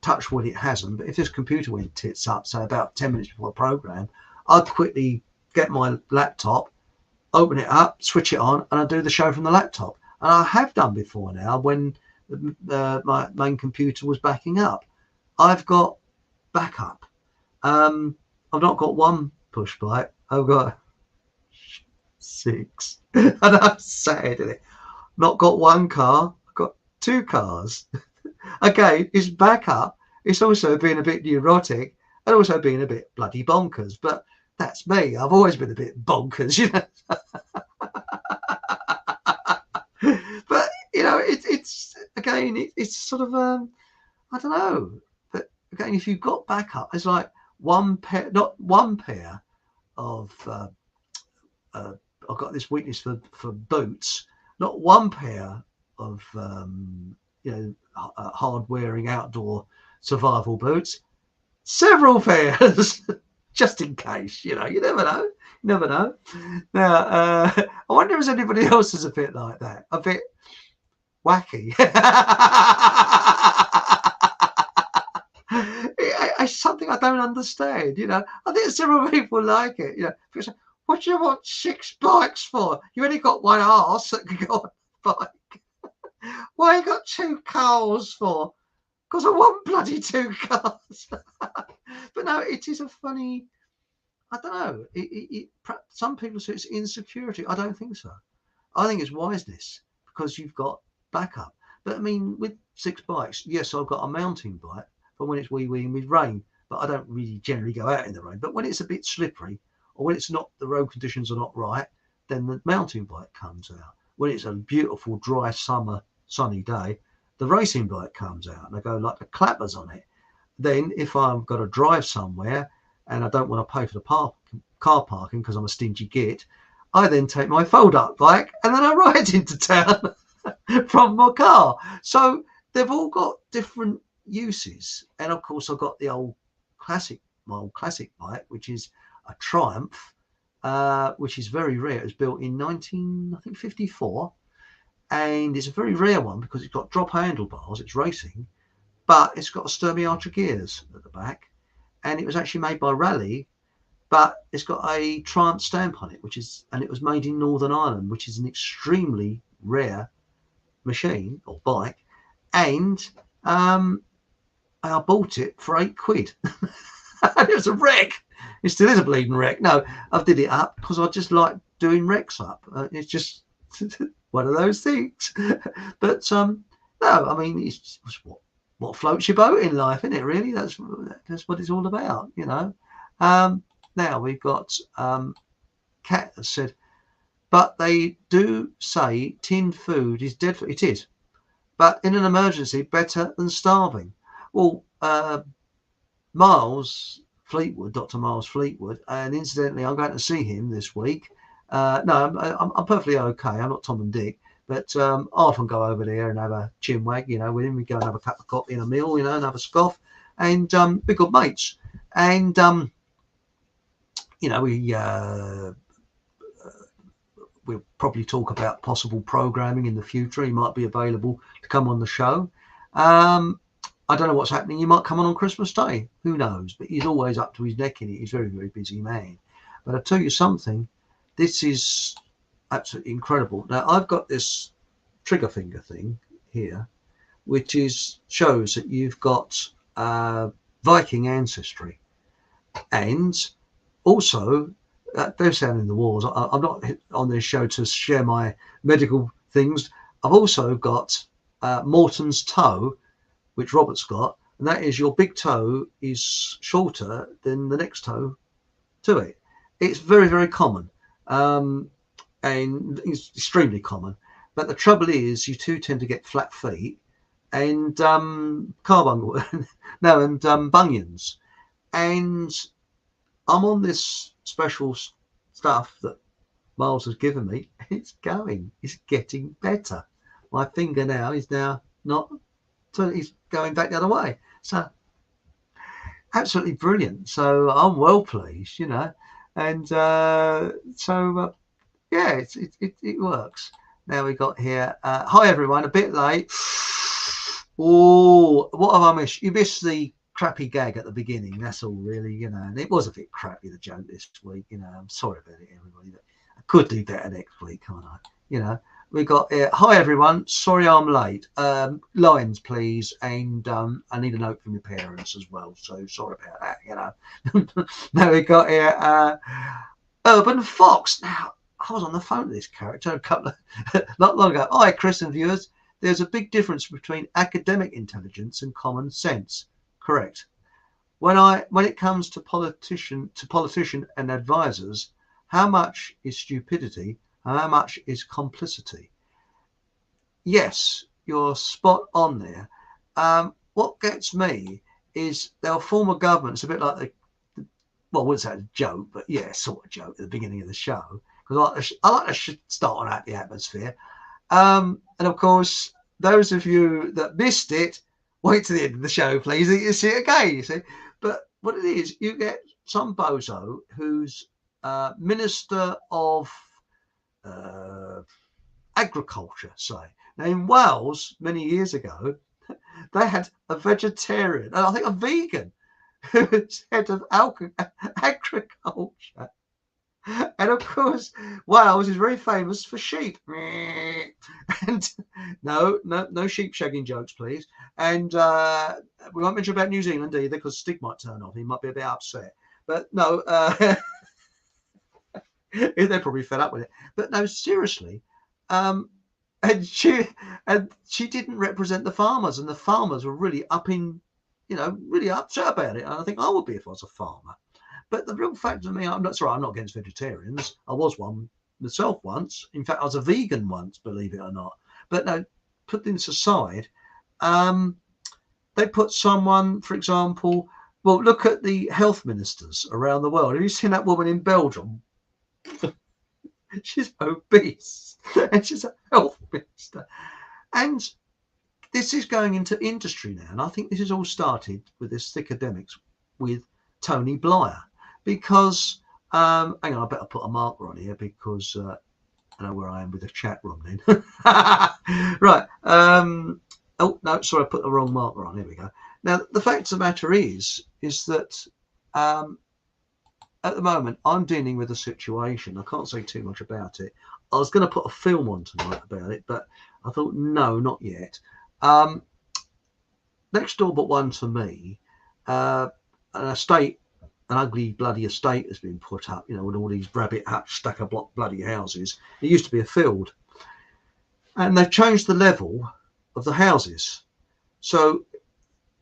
touch wood, it hasn't, but if this computer went tits up, say about 10 minutes before the program, I'd quickly get my laptop, open it up, switch it on, and I'd do the show from the laptop. And I have done before now when my main computer was backing up. I've got backup. I've not got one push bike, I've got 6. And I'm sad in it. Not got one car, I've got 2 cars. Again, it's backup. It's also being a bit neurotic and also being a bit bloody bonkers. But that's me. I've always been a bit bonkers, But it's sort of I don't know. But again, if you've got backup, it's like not one pair of I've got this weakness for boots. Not one pair of hard-wearing outdoor survival boots. Several pairs, just in case. You never know. You never know. Now, I wonder if anybody else is a bit like that, a bit wacky. It's something I don't understand. I think several people like it. People say, what do you want 6 bikes for? You only got one arse that can go on a bike. Why you got 2 cars for? Because I want bloody 2 cars. But no, it is a funny. I don't know. Some people say it's insecurity. I don't think so. I think it's wiseness, because you've got backup. But I mean, with 6 bikes, yes, I've got a mountain bike for when it's wee-weeing with rain. But I don't really generally go out in the rain. But when it's a bit slippery, or when it's not, the road conditions are not right, then the mountain bike comes out. When it's a beautiful, dry summer, sunny day, the racing bike comes out, and I go like the clappers on it. Then if I've got to drive somewhere and I don't want to pay for the car parking because I'm a stingy git, I then take my fold-up bike and then I ride into town from my car. So they've all got different uses. And of course, I've got my old classic bike, which is a Triumph, which is very rare. It was built in 1954. And it's a very rare one because it's got drop handlebars, it's racing, but it's got a Sturmey Archer gears at the back. And it was actually made by Raleigh, but it's got a Triumph stamp on it, and it was made in Northern Ireland, which is an extremely rare machine or bike. And I bought it for £8. And it was a wreck. It still is a bleeding wreck. No, I did it up because I just like doing wrecks up. It's just one of those things. But no, I mean, it's what floats your boat in life, isn't it? Really, that's what it's all about, Now we've got Kat that said, but they do say tinned food is dead. It is, but in an emergency, better than starving. Well, Dr. Miles Fleetwood, and incidentally, I'm going to see him this week. No, I'm perfectly okay. I'm not Tom and Dick, but I often go over there and have a chinwag, with him. We go and have a cup of coffee and a meal, and have a scoff. and we're good mates. And we'll probably talk about possible programming in the future. He might be available to come on the show. I don't know what's happening. He might come on Christmas Day. Who knows? But he's always up to his neck in it. He's a very, very busy man. But I'll tell you something. This is absolutely incredible. Now, I've got this trigger finger thing here, which shows that you've got Viking ancestry. And also, they're sounding the wars. I'm not on this show to share my medical things. I've also got Morton's toe, which Robert's got, and that is your big toe is shorter than the next toe to it. It's very, very common, and it's extremely common. But the trouble is, you two tend to get flat feet and carbuncle, and bunions. And I'm on this special stuff that Miles has given me. It's getting better. My finger now is not, so he's going back the other way. So absolutely brilliant. So I'm well pleased, and yeah, it works. Now we got here. Hi everyone, a bit late. Oh, what have I missed? You missed the crappy gag at the beginning. That's all really, and it was a bit crappy, the joke this week. I'm sorry about it, everybody. But I could do better next week, can't I? We got hi everyone, sorry I'm late. Lines please, and I need a note from your parents as well, so sorry about that. Now we got here Urban Fox. Now I was on the phone to this character not long ago. Hi Chris and viewers, there's a big difference between academic intelligence and common sense. Correct. When it comes to politician and advisors, how much is stupidity and how much is complicity? Yes, you're spot on there. What gets me is they'll form a government. It's a bit like I wouldn't say a joke, but yeah, sort of joke at the beginning of the show, because I like to start on out the atmosphere. And of course, those of you that missed it, wait to the end of the show, please. You see it again, you see. But what it is, you get some bozo who's Minister of Agriculture, say. Now in Wales, many years ago, they had a vegetarian, and I think a vegan, who was head of agriculture. And of course, Wales is very famous for sheep. And no sheep shagging jokes, please. And we won't mention about New Zealand either, because Stig might turn on. He might be a bit upset. But no, they're probably fed up with it. But no, seriously. And she didn't represent the farmers, and the farmers were really really upset about it. And I think I would be if I was a farmer. But the real fact of me, I'm not against vegetarians. I was one myself once. In fact, I was a vegan once, believe it or not. But no, put this aside, they put someone, for example, well, look at the health ministers around the world. Have you seen that woman in Belgium? She's obese and she's a health minister. And this is going into industry now. And I think this has all started with this Thicko-demics with Tony Blair. Because, hang on, I better put a marker on here because I know where I am with the chat room then. Right. Oh, no, sorry, I put the wrong marker on. Here we go. Now, the fact of the matter is that at the moment, I'm dealing with a situation. I can't say too much about it. I was going to put a film on tonight about it, but I thought, no, not yet. Next door but one to me, an estate, an ugly bloody estate has been put up, with all these rabbit hutch stack of block bloody houses. It used to be a field. And they've changed the level of the houses. So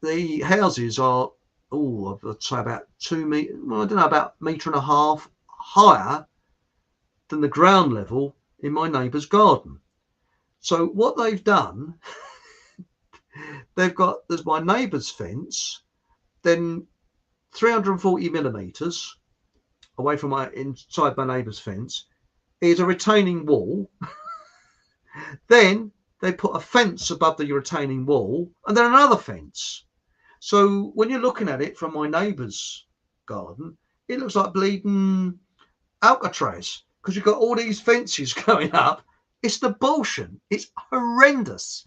the houses are, I'd say about 2 meters, well, I don't know, about 1.5 meters higher than the ground level in my neighbour's garden. So what they've done, there's my neighbour's fence, then 340 millimeters away from inside my neighbour's fence is a retaining wall. Then they put a fence above the retaining wall and then another fence. So when you're looking at it from my neighbour's garden, it looks like bleeding Alcatraz because you've got all these fences going up. It's the bullshit. It's horrendous.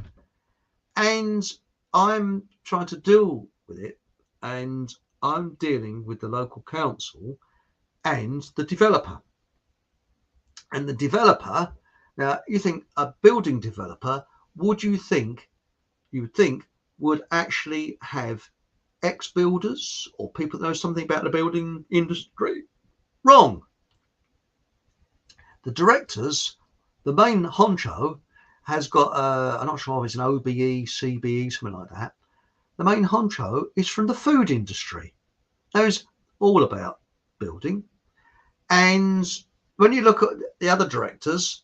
And I'm trying to deal with it, and I'm dealing with the local council and the developer. And the developer, now you think a building developer, you would think would actually have ex-builders or people that know something about the building industry. Wrong. The directors, the main honcho, has got, I'm not sure if it's an OBE, CBE, something like that. The main honcho is from the food industry. Knows all about building. And when you look at the other directors,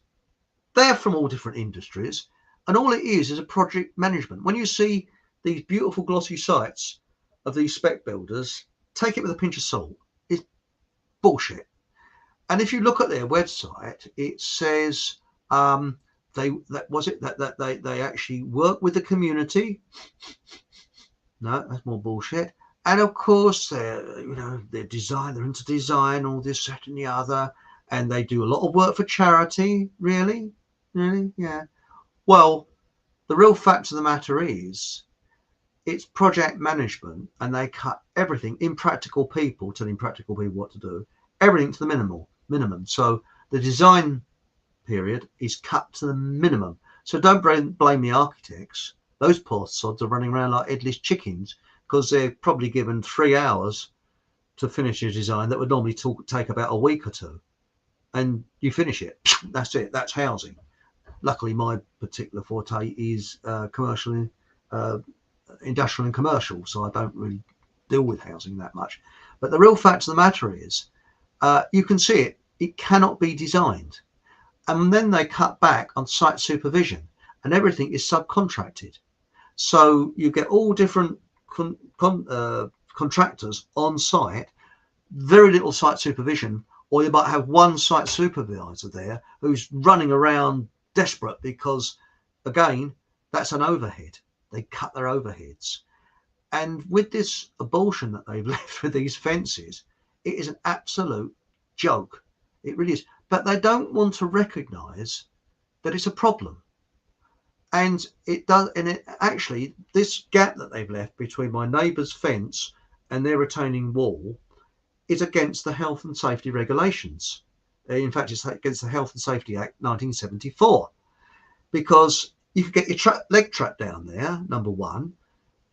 they're from all different industries. And all it is a project management. When you see these beautiful glossy sites of these spec builders, take it with a pinch of salt. It's bullshit. And if you look at their website, it says they actually work with the community. No, that's more bullshit. And of course, they're into design, all this, that, and the other, and they do a lot of work for charity. Really, yeah. Well, the real fact of the matter is, it's project management, and they cut everything. Impractical people telling practical people what to do. Everything to the minimum. So the design period is cut to the minimum. So don't blame the architects. Those poor sods are running around like headless chickens because they're probably given 3 hours to finish a design that would normally take about a week or two. And you finish it. That's it. That's housing. Luckily, my particular forte is commercial, industrial and commercial, so I don't really deal with housing that much. But the real fact of the matter is, you can see it. It cannot be designed. And then they cut back on site supervision, and everything is subcontracted. So you get all different contractors on site, very little site supervision, or you might have one site supervisor there who's running around desperate because, again, that's an overhead. They cut their overheads. And with this abortion that they've left with these fences, it is an absolute joke. It really is. But they don't want to recognise that it's a problem. And it does. And it actually, this gap that they've left between my neighbour's fence and their retaining wall is against the health and safety regulations. In fact, it's against the Health and Safety Act 1974, because you could get your leg trapped down there, number one.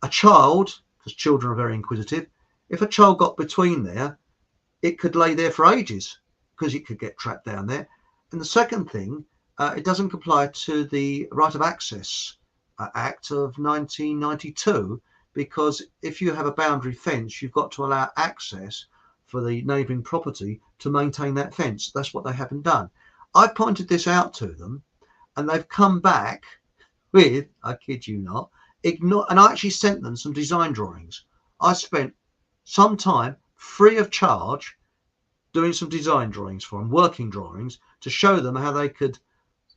A child, because children are very inquisitive, if a child got between there, it could lay there for ages because it could get trapped down there. And the second thing, it doesn't comply to the Right of Access Act of 1992, because if you have a boundary fence, you've got to allow access for the neighbouring property to maintain that fence. That's what they haven't done. I pointed this out to them, and they've come back with, I kid you not, and I actually sent them some design drawings. I spent some time free of charge doing some design drawings for them, working drawings, to show them how they could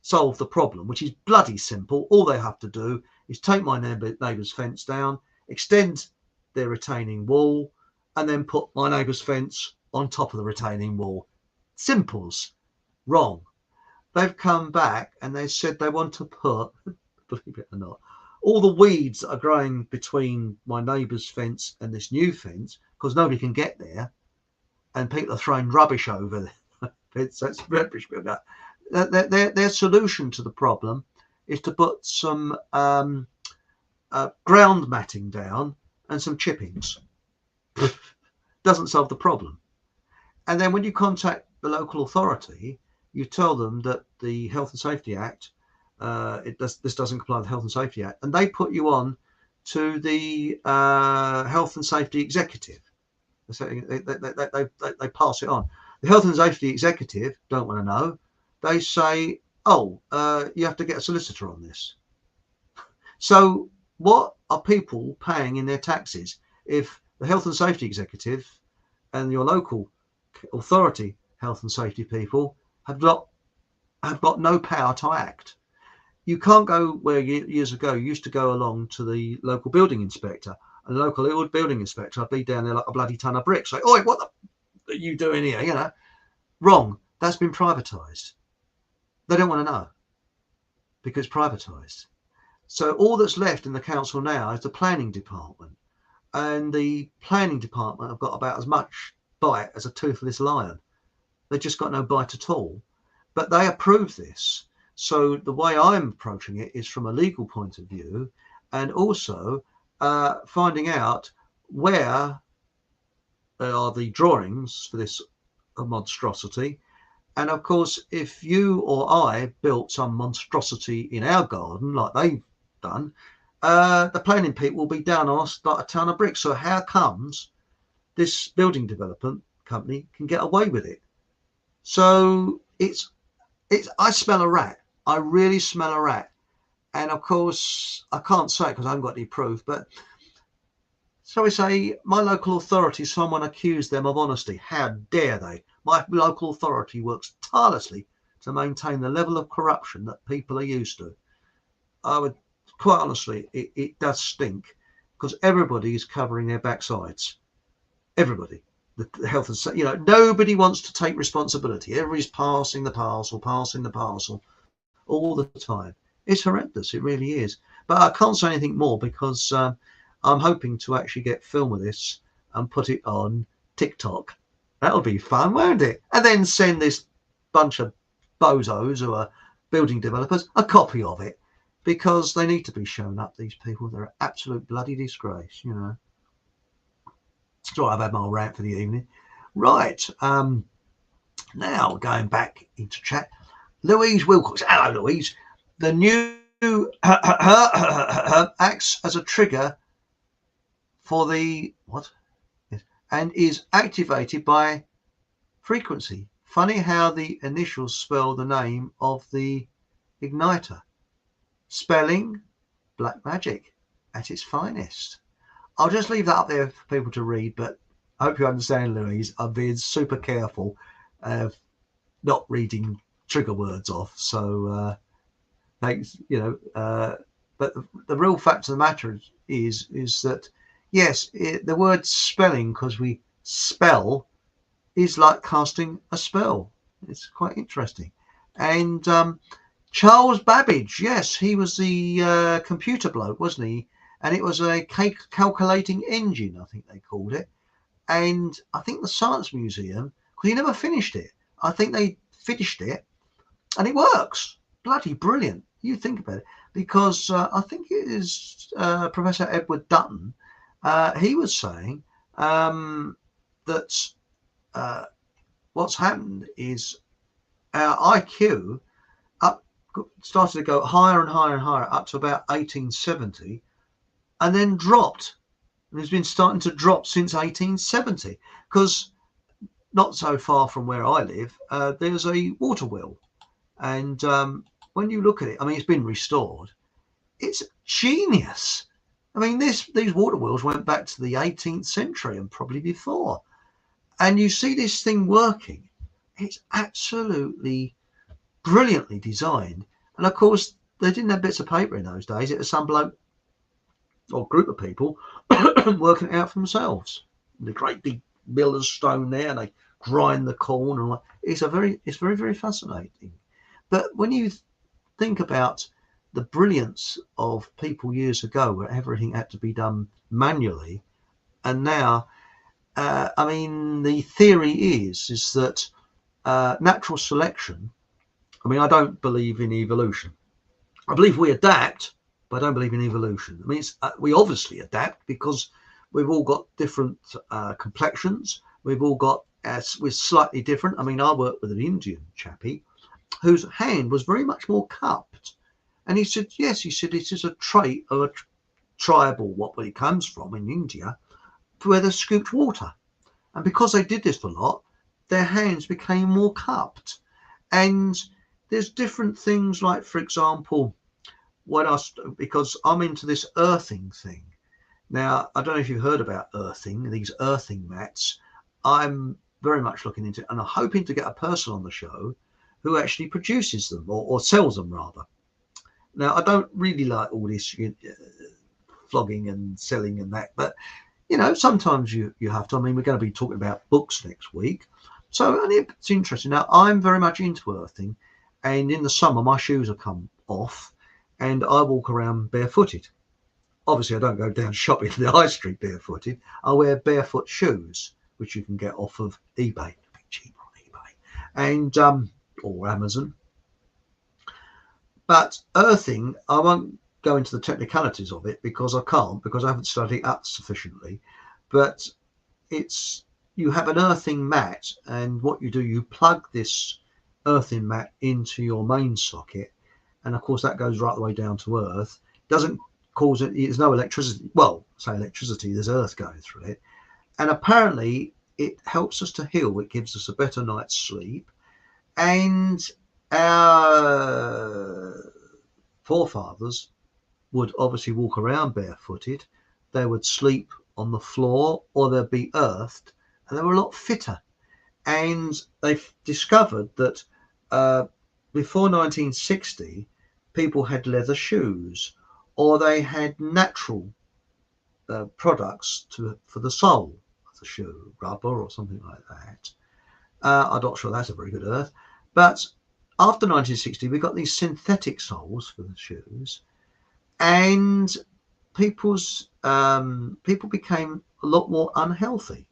solve the problem, which is bloody simple. All they have to do is take my neighbour's fence down, extend their retaining wall, and then put my neighbour's fence on top of the retaining wall. Simples. Wrong. They've come back and they said they want to put, believe it or not, all the weeds that are growing between my neighbour's fence and this new fence, because nobody can get there, and people are throwing rubbish over the fence. That's rubbish. Their solution to the problem is to put some ground matting down and some chippings. Doesn't solve the problem. And then when you contact the local authority, you tell them that the Health and Safety Act, this doesn't comply with the Health and Safety Act, and they put you on to the Health and Safety Executive. They pass it on. The Health and Safety Executive don't want to know. They say, oh, you have to get a solicitor on this. So what are people paying in their taxes if the Health and Safety Executive and your local authority health and safety people have got no power to act? You can't go where years ago you used to go along to the local building inspector. And the local building inspector, I'd be down there like a bloody ton of bricks. Like, oi, what the are you doing here? You know, wrong. That's been privatised. They don't want to know because it's privatised. So all that's left in the council now is the planning department. And the planning department have got about as much bite as a toothless lion. They've just got no bite at all. But they approve this. So the way I'm approaching it is from a legal point of view, and also finding out where are the drawings for this monstrosity. And of course, if you or I built some monstrosity in our garden like they've done, the planning people will be down on us like a ton of bricks. So how comes this building development company can get away with it? So it's I smell a rat. I really smell a rat. And of course, I can't say it because I haven't got any proof, but so we say my local authority, someone accused them of honesty. How dare they? My local authority works tirelessly to maintain the level of corruption that people are used to. I would, quite honestly, it does stink because everybody is covering their backsides. Everybody. The health and safety, nobody wants to take responsibility. Everybody's passing the parcel all the time. It's horrendous. It really is. But I can't say anything more because I'm hoping to actually get film of this and put it on TikTok. That'll be fun, won't it? And then send this bunch of bozos who are building developers a copy of it because they need to be shown up, these people. They're an absolute bloody disgrace, So I've had my rant for the evening. Right. Now going back into chat. Louise Wilcox. Hello, Louise. The new acts as a trigger for the what? Yes, and is activated by frequency. Funny how the initials spell the name of the igniter. Spelling black magic at its finest. I'll just leave that up there for people to read, but I hope you understand, Louise. I'm being super careful of not reading trigger words off. So thanks, but the real fact of the matter is that, yes, the word spelling, because we spell, is like casting a spell. It's quite interesting. And Charles Babbage, yes, he was the computer bloke, wasn't he? And it was a calculating engine, I think they called it. And I think the Science Museum, because he never finished it, I think they finished it and it works. Bloody brilliant. You think about it. Because I think it is Professor Edward Dutton, he was saying that what's happened is our IQ started to go higher and higher and higher up to about 1870 and then dropped. And it's been starting to drop since 1870 because not so far from where I live, there's a water wheel. And when you look at it, I mean, it's been restored. It's genius. I mean, these water wheels went back to the 18th century and probably before. And you see this thing working. It's absolutely brilliantly designed. And of course, they didn't have bits of paper in those days. It was some bloke or group of people working it out for themselves. The great big mill of stone there, and they grind the corn. And it's very, very fascinating. But when you think about the brilliance of people years ago, where everything had to be done manually, and now, I mean, the theory is that natural selection. I mean, I don't believe in evolution. I believe we adapt, but I don't believe in evolution. I mean, we obviously adapt because we've all got different complexions. We've all got, we're slightly different. I mean, I work with an Indian chappie whose hand was very much more cupped. And he said, yes, he said, it is a trait of a tribal, what it comes from in India, where they scooped water. And because they did this a lot, their hands became more cupped. And there's different things like, for example, because I'm into this earthing thing. Now, I don't know if you've heard about earthing, these earthing mats. I'm very much looking into it, and I'm hoping to get a person on the show who actually produces them or sells them rather. Now, I don't really like all this flogging and selling and that. But sometimes you have to. I mean, we're going to be talking about books next week, so it's interesting. Now, I'm very much into earthing, and in the summer my shoes will come off, and I walk around barefooted. Obviously, I don't go down shopping in the high street barefooted. I wear barefoot shoes, which you can get off of eBay, a bit cheaper on eBay, and or Amazon. But earthing, I won't go into the technicalities of it because I can't, because I haven't studied up sufficiently. But you have an earthing mat, and what you do, you plug this earthing mat into your main socket, and of course that goes right the way down to earth. Doesn't cause it. There's no electricity. Well, say electricity. There's earth going through it, and apparently it helps us to heal. It gives us a better night's sleep, and our forefathers would obviously walk around barefooted. They would sleep on the floor or they'd be earthed, and they were a lot fitter. And they've discovered that before 1960, people had leather shoes, or they had natural products for the sole of the shoe, rubber or something like that. I'm not sure that's a very good earth. But after 1960, we got these synthetic soles for the shoes, and people became a lot more unhealthy.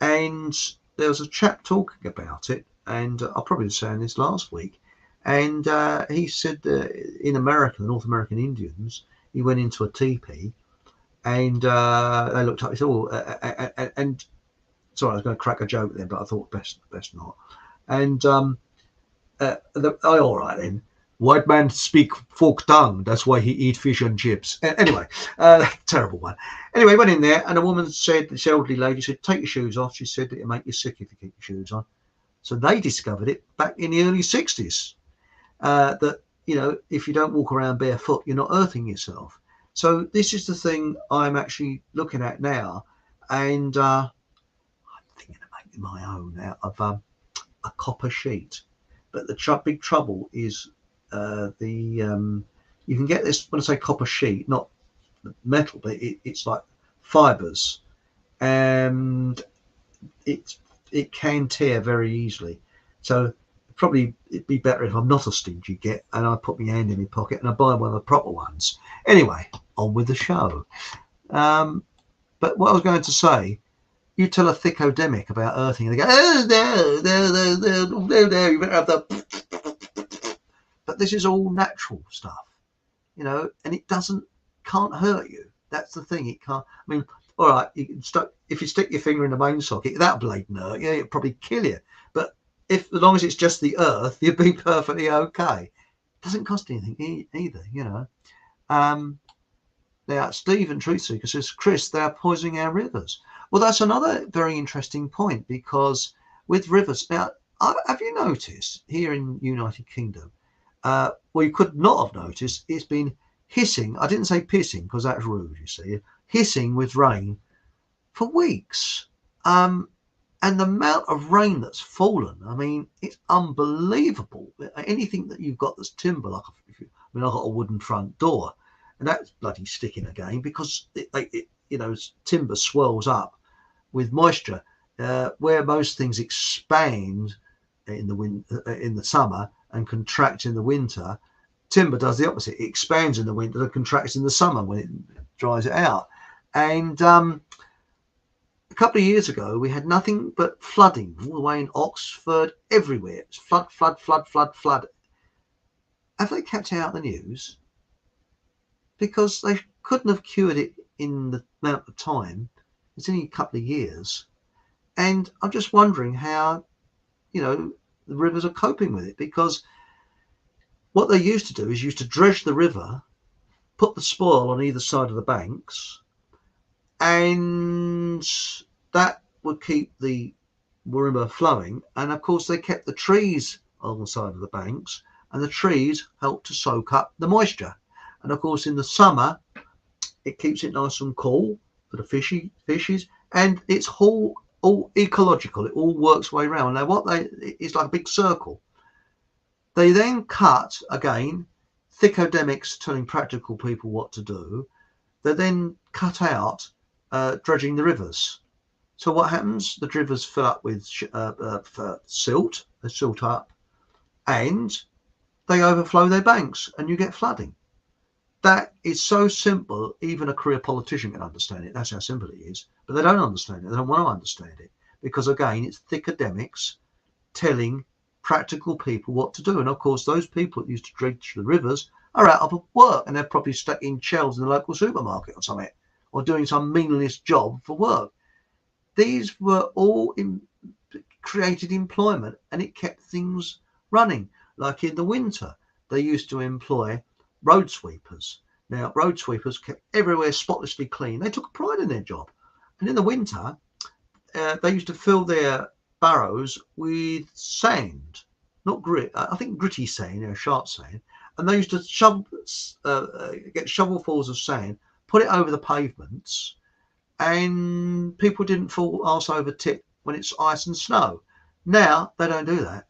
And there was a chap talking about it, and I probably was saying this last week, and he said that in America, the North American Indians, he went into a teepee, and they looked up. He said, "Oh," and sorry, I was going to crack a joke then, but I thought best not. And all right then. White man speak folk tongue. That's why he eat fish and chips. Anyway, terrible one. Anyway, went in there, and a woman said, this elderly lady said, "Take your shoes off." She said it'll make you sick if you keep your shoes on. So they discovered it back in the early 60s. That if you don't walk around barefoot, you're not earthing yourself. So this is the thing I'm actually looking at now, and I'm thinking of making my own out of a copper sheet. But the big trouble is you can get this, when I say copper sheet, not metal, but it's like fibers, and it can tear very easily. So probably it'd be better if I'm not a stingy git and I put my hand in my pocket and I buy one of the proper ones. Anyway, on with the show. But what I was going to say, you tell a Thicko-demic about earthing and they go, "Oh no, you better have the." But this is all natural stuff, and it can't hurt you. That's the thing. It can't. I mean, all right, if you stick your finger in the main socket, that blade hurt you. It'll probably kill you. But as long as it's just the earth, you'll be perfectly okay. It doesn't cost anything either, Now, Stephen Truthseeker says, "Chris, they are poisoning our rivers." Well, that's another very interesting point, because with rivers, now, have you noticed here in United Kingdom, well, you could not have noticed, it's been hissing. I didn't say pissing because that's rude, you see. Hissing with rain for weeks. And the amount of rain that's fallen, I mean, it's unbelievable. Anything that you've got that's timber, like I've got a wooden front door, and that's bloody sticking again because timber swells up with moisture, where most things expand in the summer and contract in the winter. Timber does the opposite. It expands in the winter and contracts in the summer when it dries it out. And a couple of years ago, we had nothing but flooding all the way in Oxford, everywhere. It's flood. Have they kept it out of the news? Because they couldn't have cured it in the amount of time. It's only a couple of years. And I'm just wondering how, the rivers are coping with it, because what they used to do is dredge the river, put the spoil on either side of the banks, and that would keep the river flowing. And of course, they kept the trees on the side of the banks, and the trees helped to soak up the moisture. And of course, in the summer, it keeps it nice and cool for the fishes, and it's all ecological. It all works way around. Now, it's like a big circle. They then cut again, Thicko-demics telling practical people what to do. They then cut out dredging the rivers. So what happens? The rivers fill up with silt. They silt up, and they overflow their banks, and you get flooding. That is so simple, even a career politician can understand it. That's how simple it is. But they don't understand it. They don't want to understand it. Because, again, it's Thicko-demics telling practical people what to do. And, of course, those people that used to dredge the rivers are out of work, and they're probably stuck in shelves in the local supermarket or something, or doing some meaningless job for work. These were all created employment, and it kept things running. Like in the winter, they used to employ road sweepers. Now, road sweepers kept everywhere spotlessly clean. They took pride in their job. And in the winter, they used to fill their burrows with sand, not grit. I think gritty sand, sharp sand. And they used to get shovelfuls of sand, put it over the pavements, and people didn't fall arse over tit when it's ice and snow. Now they don't do that.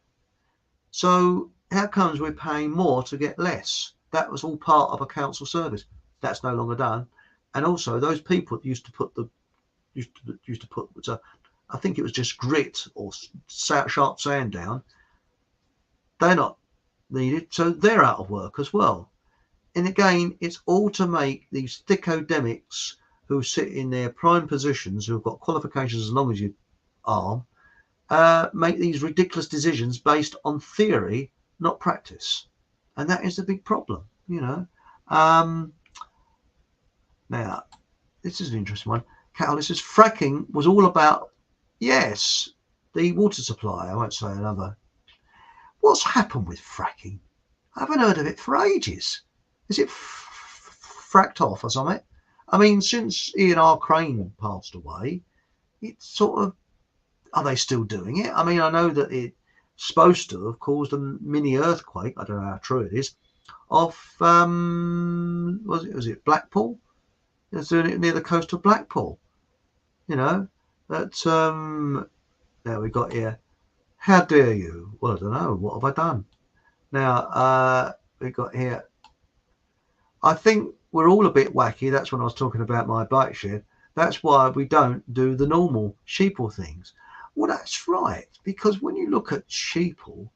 So how comes we're paying more to get less? That was all part of a council service. That's no longer done. And also those people that used to put I think it was just grit or sharp sand down. They're not needed, so they're out of work as well. And again, it's all to make these Thicko-demics who sit in their prime positions, who've got qualifications as long as your arm, make these ridiculous decisions based on theory, not practice. And that is the big problem, Now, this is an interesting one. Carol says fracking was all about, yes, the water supply. I won't say another. What's happened with fracking? I haven't heard of it for ages. Is it fracked off or something? I mean, since Ian R. Crane passed away, it's sort of, are they still doing it? I mean, I know that it's supposed to have caused a mini earthquake. I don't know how true it is. Off, was it Blackpool? It's doing it near the coast of Blackpool. That now we got here. How dare you? Well, I don't know. What have I done? Now, we got here. I think we're all a bit wacky. That's when I was talking about my bike shed. That's why we don't do the normal sheeple things. Well, that's right. Because when you look at sheeple,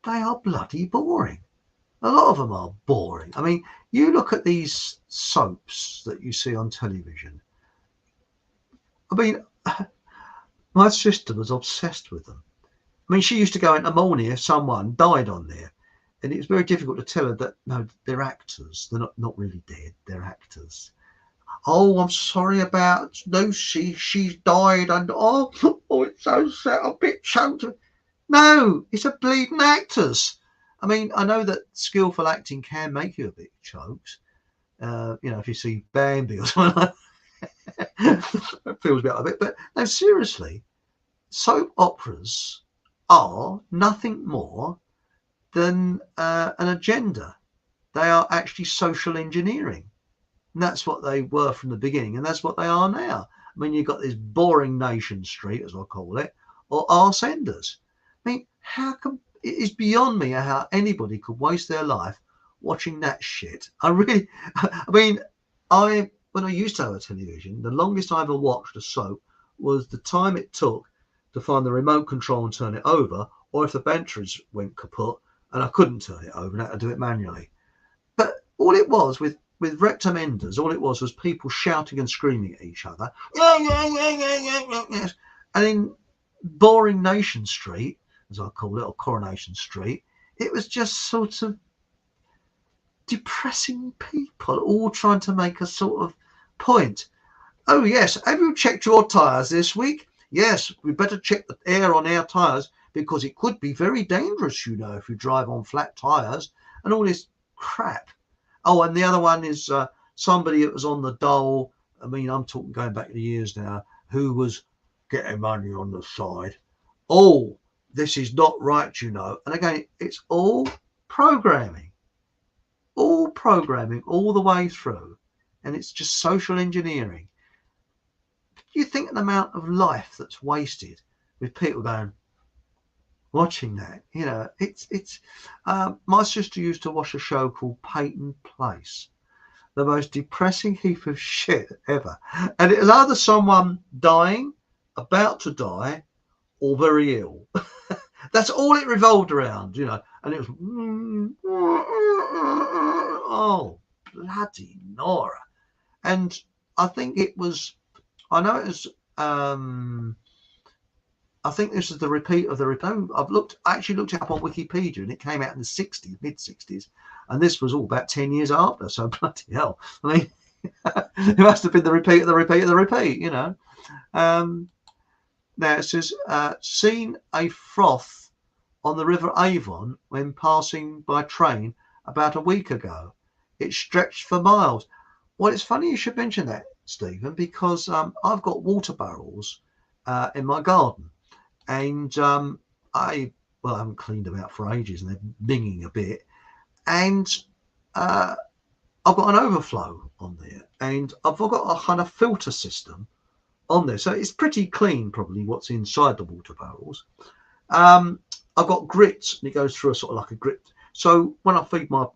they are bloody boring. A lot of them are boring. I mean, you look at these soaps that you see on television. I mean, my sister was obsessed with them. I mean, she used to go into morning if someone died on there. And it was very difficult to tell her that, no, they're actors. They're not really dead. They're actors. Oh, I'm sorry about Lucy. She's died. And oh, it's so sad. I'm a bit choked. No, it's a bleeding actors. I mean, I know that skillful acting can make you a bit choked. If you see Bambi or something like that, it feels a bit of it. But no, seriously, soap operas are nothing more than an agenda. They are actually social engineering. And that's what they were from the beginning, and that's what they are now. I mean, you've got this boring Nation Street, as I call it, or arse enders. I mean, how come it is beyond me how anybody could waste their life watching that shit. When I used to have a television, the longest I ever watched a soap was the time it took to find the remote control and turn it over, or if the batteries went kaput and I couldn't turn it over and I had to do it manually. But all it was with rectum enders, all it was people shouting and screaming at each other. And in boring Nation Street, as I call it, or Coronation Street, it was just sort of depressing people all trying to make a sort of point. Oh yes, have you checked your tyres this week? Yes, we better check the air on our tyres because it could be very dangerous, if you drive on flat tyres, and all this crap. Oh, and the other one is somebody that was on the dole. I mean, I'm talking going back to years now, who was getting money on the side. Oh, this is not right, And again, it's all programming all the way through. And it's just social engineering. Do you think the amount of life that's wasted with people watching that? It's my sister used to watch a show called Peyton Place. the most depressing heap of shit ever. And it was either someone dying, about to die, or very ill. That's all it revolved around, you know. And it was, oh, bloody Nora. And I think it was, I know it was, I think this is the repeat of the repeat. I actually looked it up on Wikipedia, and it came out in the 60s, mid-60s. And this was all about 10 years after. So bloody hell. I mean, it must have been the repeat of the repeat of the repeat, you know. Now it says, seen a froth on the River Avon when passing by train about a week ago. It stretched for miles. Well, it's funny you should mention that, Stephen, because I've got water barrels in my garden. And I haven't cleaned them out for ages, and they're minging a bit. And I've got an overflow on there, and I've got a kind of filter system on there, so it's pretty clean, probably what's inside the water barrels. I've got grit, and it goes through a sort of like a grit. So when I feed my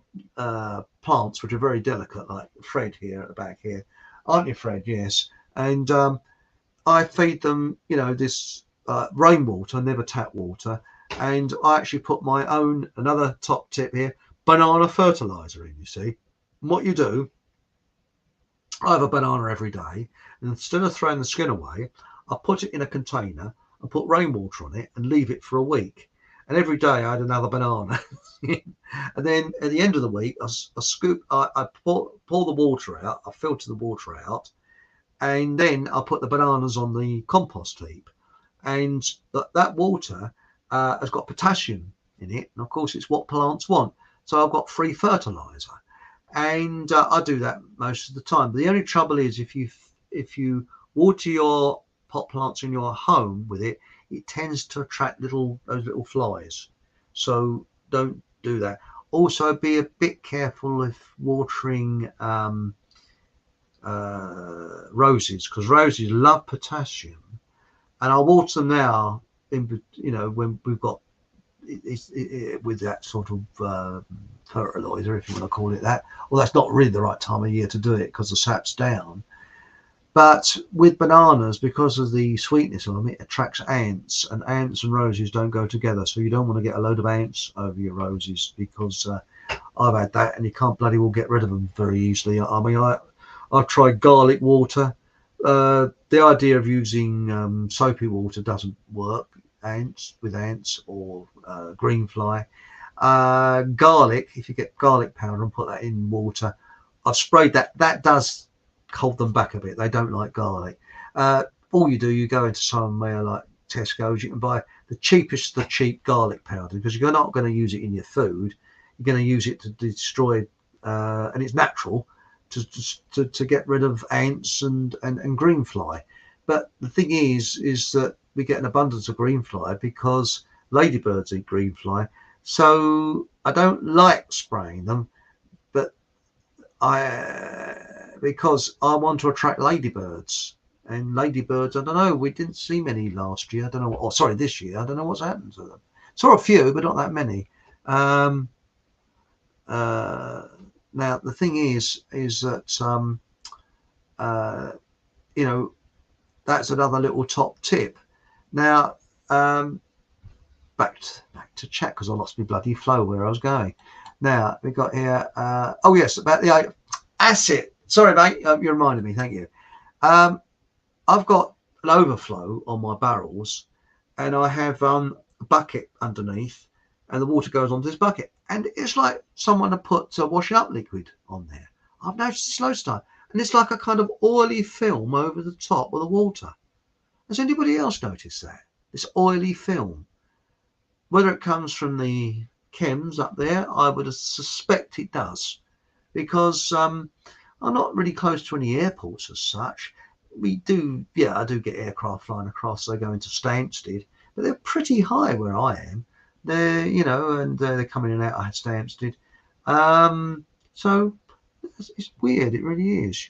plants, which are very delicate, like Fred here at the back here, aren't you, Fred? Yes. And I feed them, you know, this rainwater, never tap water, and I actually put my own, another top tip here, banana fertilizer in, you see. And what you do, I have a banana every day, and instead of throwing the skin away, I put it in a container and put rainwater on it and leave it for a week. And every day I had another banana. And then at the end of the week, I pour the water out, I filter the water out, and then I put the bananas on the compost heap. And that water has got potassium in it, and of course it's what plants want. So I've got free fertilizer, and I do that most of the time. But the only trouble is if you water your pot plants in your home with it, it tends to attract those little flies. So don't do that. Also, be a bit careful if watering roses, because roses love potassium. And I'll water them now, when we've got with that sort of fertilizer, if you want to call it that. Well, that's not really the right time of year to do it because the sap's down. But with bananas, because of the sweetness of them, it attracts ants, and ants and roses don't go together. So you don't want to get a load of ants over your roses, because I've had that, and you can't bloody well get rid of them very easily. I mean, I've tried garlic water. The idea of using soapy water doesn't work. Ants or green fly. Garlic, if you get garlic powder and put that in water, I've sprayed that. That does hold them back a bit. They don't like garlic. All you do, you go into somewhere like Tesco's, you can buy the cheapest of the cheap garlic powder, because you're not going to use it in your food. You're going to use it to destroy, and it's natural, to get rid of ants and green fly. But the thing is that we get an abundance of green fly because ladybirds eat green fly. So I don't like spraying them, but because I want to attract ladybirds. And ladybirds, I don't know, we didn't see many last year. I don't know this year. I don't know what's happened to them. Saw a few, but not that many. Now the thing is that that's another little top tip. Now back to chat, because I lost my bloody flow where I was going. Now we got here. Oh yes, about the acid. Sorry, mate. You reminded me. Thank you. I've got an overflow on my barrels, and I have a bucket underneath, and the water goes onto this bucket, and it's like someone had put washing up liquid on there. I've noticed this loads of time, and it's like a kind of oily film over the top of the water. Has anybody else noticed that? This oily film. Whether it comes from the chems up there, I would suspect it does, because I'm not really close to any airports as such. I do get aircraft flying across. They go into Stansted, but they're pretty high where I am. They're, and they're coming in and out of Stansted. So it's weird. It really is,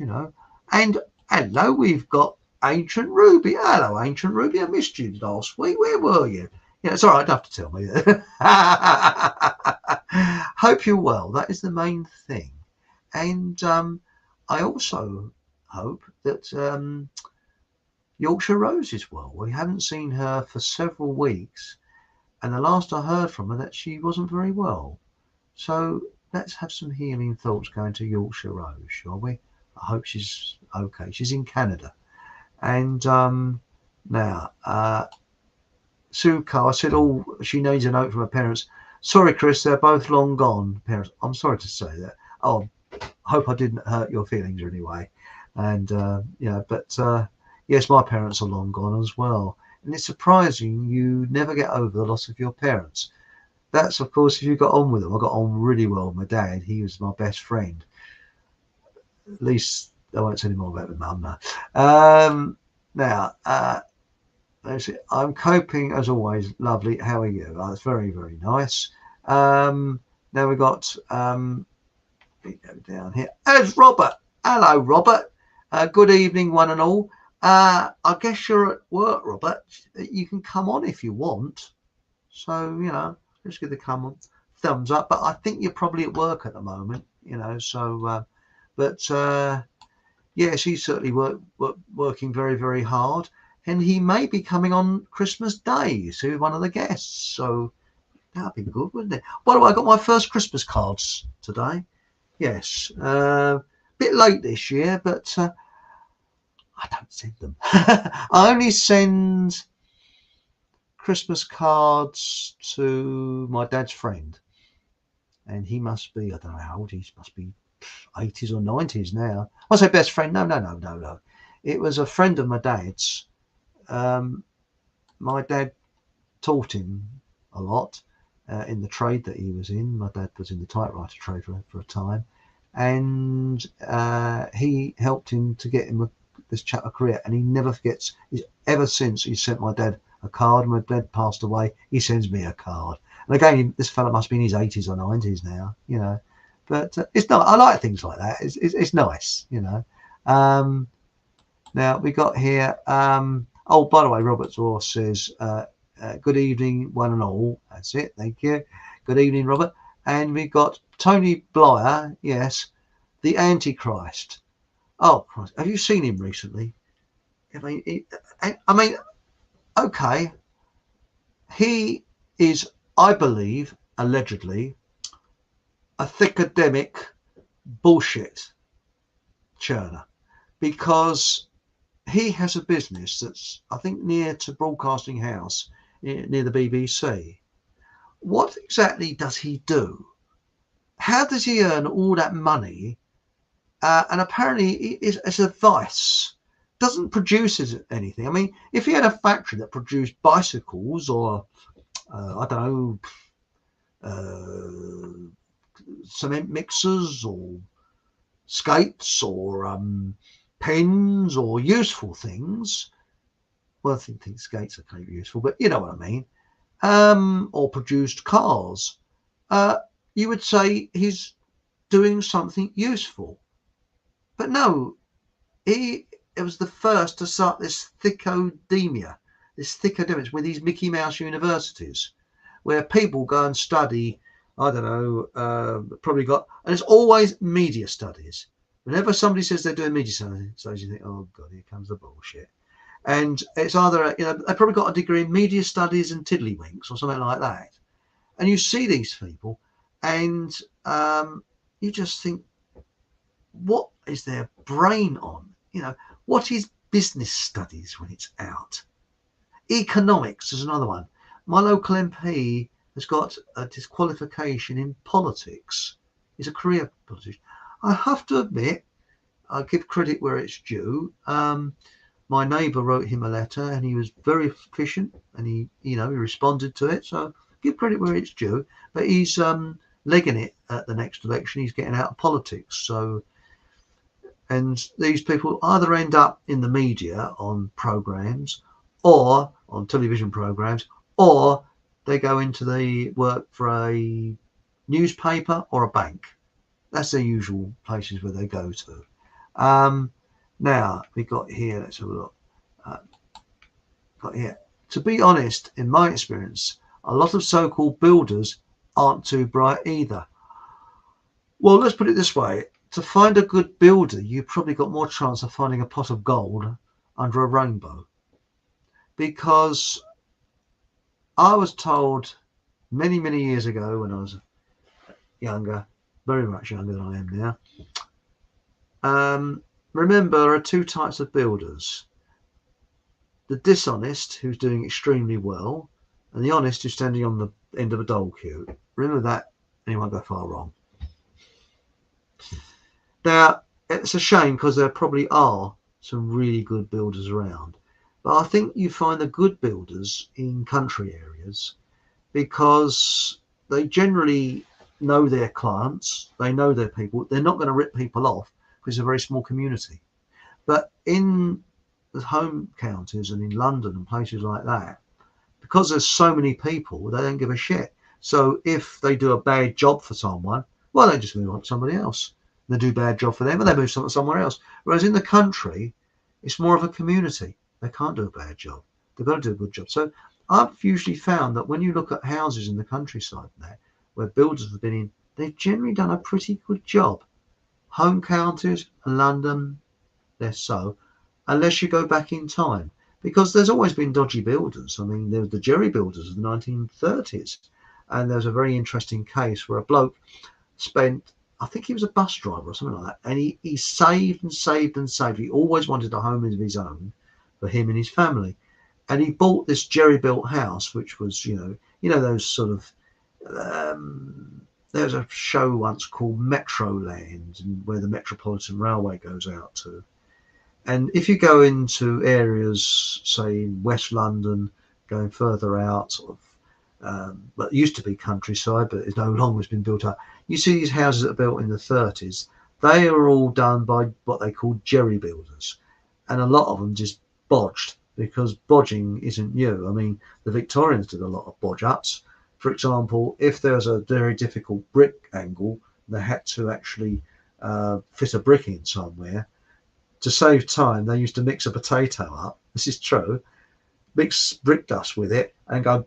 And hello, we've got Ancient Ruby. Hello, Ancient Ruby. I missed you last week. Where were you? It's all right. Don't have to tell me. Hope you're well. That is the main thing. And I also hope that Yorkshire Rose is well. We haven't seen her for several weeks, and the last I heard from her that she wasn't very well. So let's have some healing thoughts going to Yorkshire Rose, shall we? I hope she's okay. She's in Canada. And now, Sue Carr said, oh, she needs a note from her parents. Sorry, Chris, they're both long gone. Parents, I'm sorry to say that. Oh, I hope I didn't hurt your feelings in any way. And, but yes, my parents are long gone as well. And it's surprising you never get over the loss of your parents. That's, of course, if you got on with them. I got on really well with my dad. He was my best friend. At least I won't say any more about my mum now. Now, I'm coping as always. Lovely. How are you? Oh, that's very, very nice. Now we've got go down here. There's Robert. Hello, Robert. Good evening, one and all. I guess you're at work, Robert. You can come on if you want. So, just give the thumbs up. But I think you're probably at work at the moment, so, yes, he's certainly working very, very hard. And he may be coming on Christmas Day to one of the guests. So that'd be good, wouldn't it? By the way, I got my first Christmas cards today. Yes. Bit late this year, but I don't send them. I only send Christmas cards to my dad's friend. And he must be, I don't know how old he must be, 80s or 90s now. I say best friend. No. It was a friend of my dad's. My dad taught him a lot in the trade that he was in. My dad was in the typewriter trade for a time, and he helped him to get him this chap a career. And he never forgets. Ever since he sent my dad a card. My dad passed away. He sends me a card. And again, this fella must be in his 80s or 90s now, But it's not. I like things like that. It's nice, Now we got here. Oh, by the way, Robert Dwarf says, good evening, one and all. That's it. Thank you. Good evening, Robert. And we got Tony Blyer. Yes, the Antichrist. Oh, Christ. Have you seen him recently? I mean, okay. He is, I believe, allegedly, a Thicko-demic bullshit churner, because he has a business that's, I think, near to Broadcasting House, near the BBC. What exactly does he do? How does he earn all that money? And apparently it's a vice. Doesn't produce anything. I mean, if he had a factory that produced bicycles or, I don't know, cement mixers or skates or pens or useful things. Well, I think skates are kind of useful, but you know what I mean. Or produced cars. You would say he's doing something useful. But no, it was the first to start this Thicko-demics with these Mickey Mouse universities, where people go and study, I don't know, and it's always media studies. Whenever somebody says they're doing media studies, you think, oh God, here comes the bullshit. And it's either, they've probably got a degree in media studies and tiddlywinks or something like that. And you see these people and you just think, what is their brain on? What is business studies when it's out? Economics is another one. My local MP has got a disqualification in politics. He's a career politician. I have to admit, I give credit where it's due. My neighbour wrote him a letter and he was very efficient and he responded to it. So give credit where it's due. But he's legging it at the next election. He's getting out of politics. So, and these people either end up in the media on programs or on television programs, or they go into the work for a newspaper or a bank. That's the usual places where they go to. Now we got here, let's have a look. Got here. To be honest, in my experience, a lot of so-called builders aren't too bright either. Well, let's put it this way. to find a good builder, you've probably got more chance of finding a pot of gold under a rainbow. Because I was told many, many years ago when I was younger, very much younger than I am now, remember there are two types of builders. The dishonest, who's doing extremely well, and the honest, who's standing on the end of a dole queue. Remember that, and you won't go far wrong. Now, it's a shame because there probably are some really good builders around. But I think you find the good builders in country areas because they generally know their clients, they know their people. They're not going to rip people off because it's a very small community. But in the home counties and in London and places like that, because there's so many people, they don't give a shit. So if they do a bad job for someone, well, they just move on to somebody else. They do a bad job for them, and they move somewhere else. Whereas in the country, it's more of a community. They can't do a bad job. They've got to do a good job. So I've usually found that when you look at houses in the countryside there, where builders have been in, they've generally done a pretty good job. Home counties, London, less so, unless you go back in time. Because there's always been dodgy builders. I mean, there was the jerry builders of the 1930s. And there's a very interesting case where a bloke spent, I think he was a bus driver or something like that, and he saved and saved and saved. He always wanted a home of his own for him and his family. And he bought this jerry-built house, which was, you know those sort of, there was a show once called Metroland, where the Metropolitan Railway goes out to. And if you go into areas, say in West London, going further out, sort of, but it used to be countryside, but it's no longer has been built up. You see these houses that are built in the 30s. They are all done by what they call jerry builders, and a lot of them just bodged because bodging isn't new. I mean, the Victorians did a lot of bodge ups. For example, if there was a very difficult brick angle, they had to actually fit a brick in somewhere. To save time, they used to mix a potato up. This is true. Mix brick dust with it and go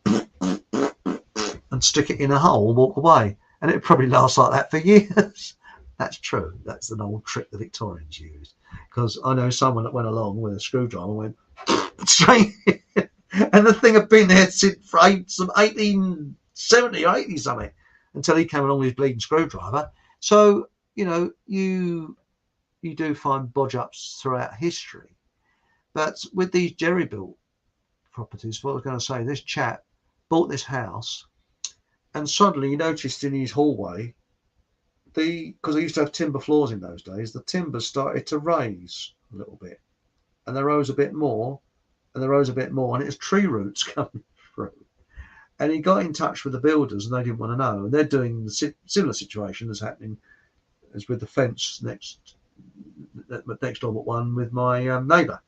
and stick it in a hole and walk away. And it probably lasts like that for years. That's true. That's an old trick the Victorians used. Because I know someone that went along with a screwdriver and went straight in. And the thing had been there since 1870 or 80 something until he came along with his bleeding screwdriver. So, you do find bodge ups throughout history. But with these jerry built properties, what I was going to say, this chap bought this house and suddenly he noticed in his hallway, because they used to have timber floors in those days, the timber started to raise a little bit. And they rose a bit more, and they rose a bit more, and it was tree roots coming through. And he got in touch with the builders and they didn't want to know. And they're doing the similar situation that's happening as with the fence next door but one with my neighbour.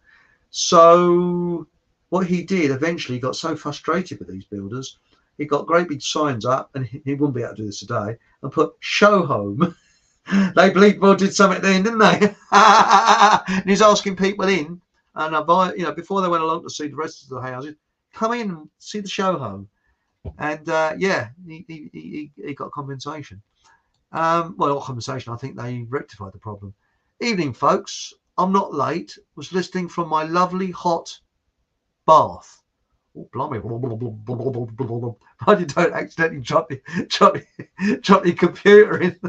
So what he did, eventually he got so frustrated with these builders, he got great big signs up, and he wouldn't be able to do this today, and put show home. They believed well did something then, didn't they? And he's asking people in, and before they went along to see the rest of the houses, come in and see the show home. And he got compensation. Well, not compensation. I think they rectified the problem. Evening, folks. I'm not late. Was listening from my lovely hot bath. Oh, blimey. But you don't accidentally drop your computer in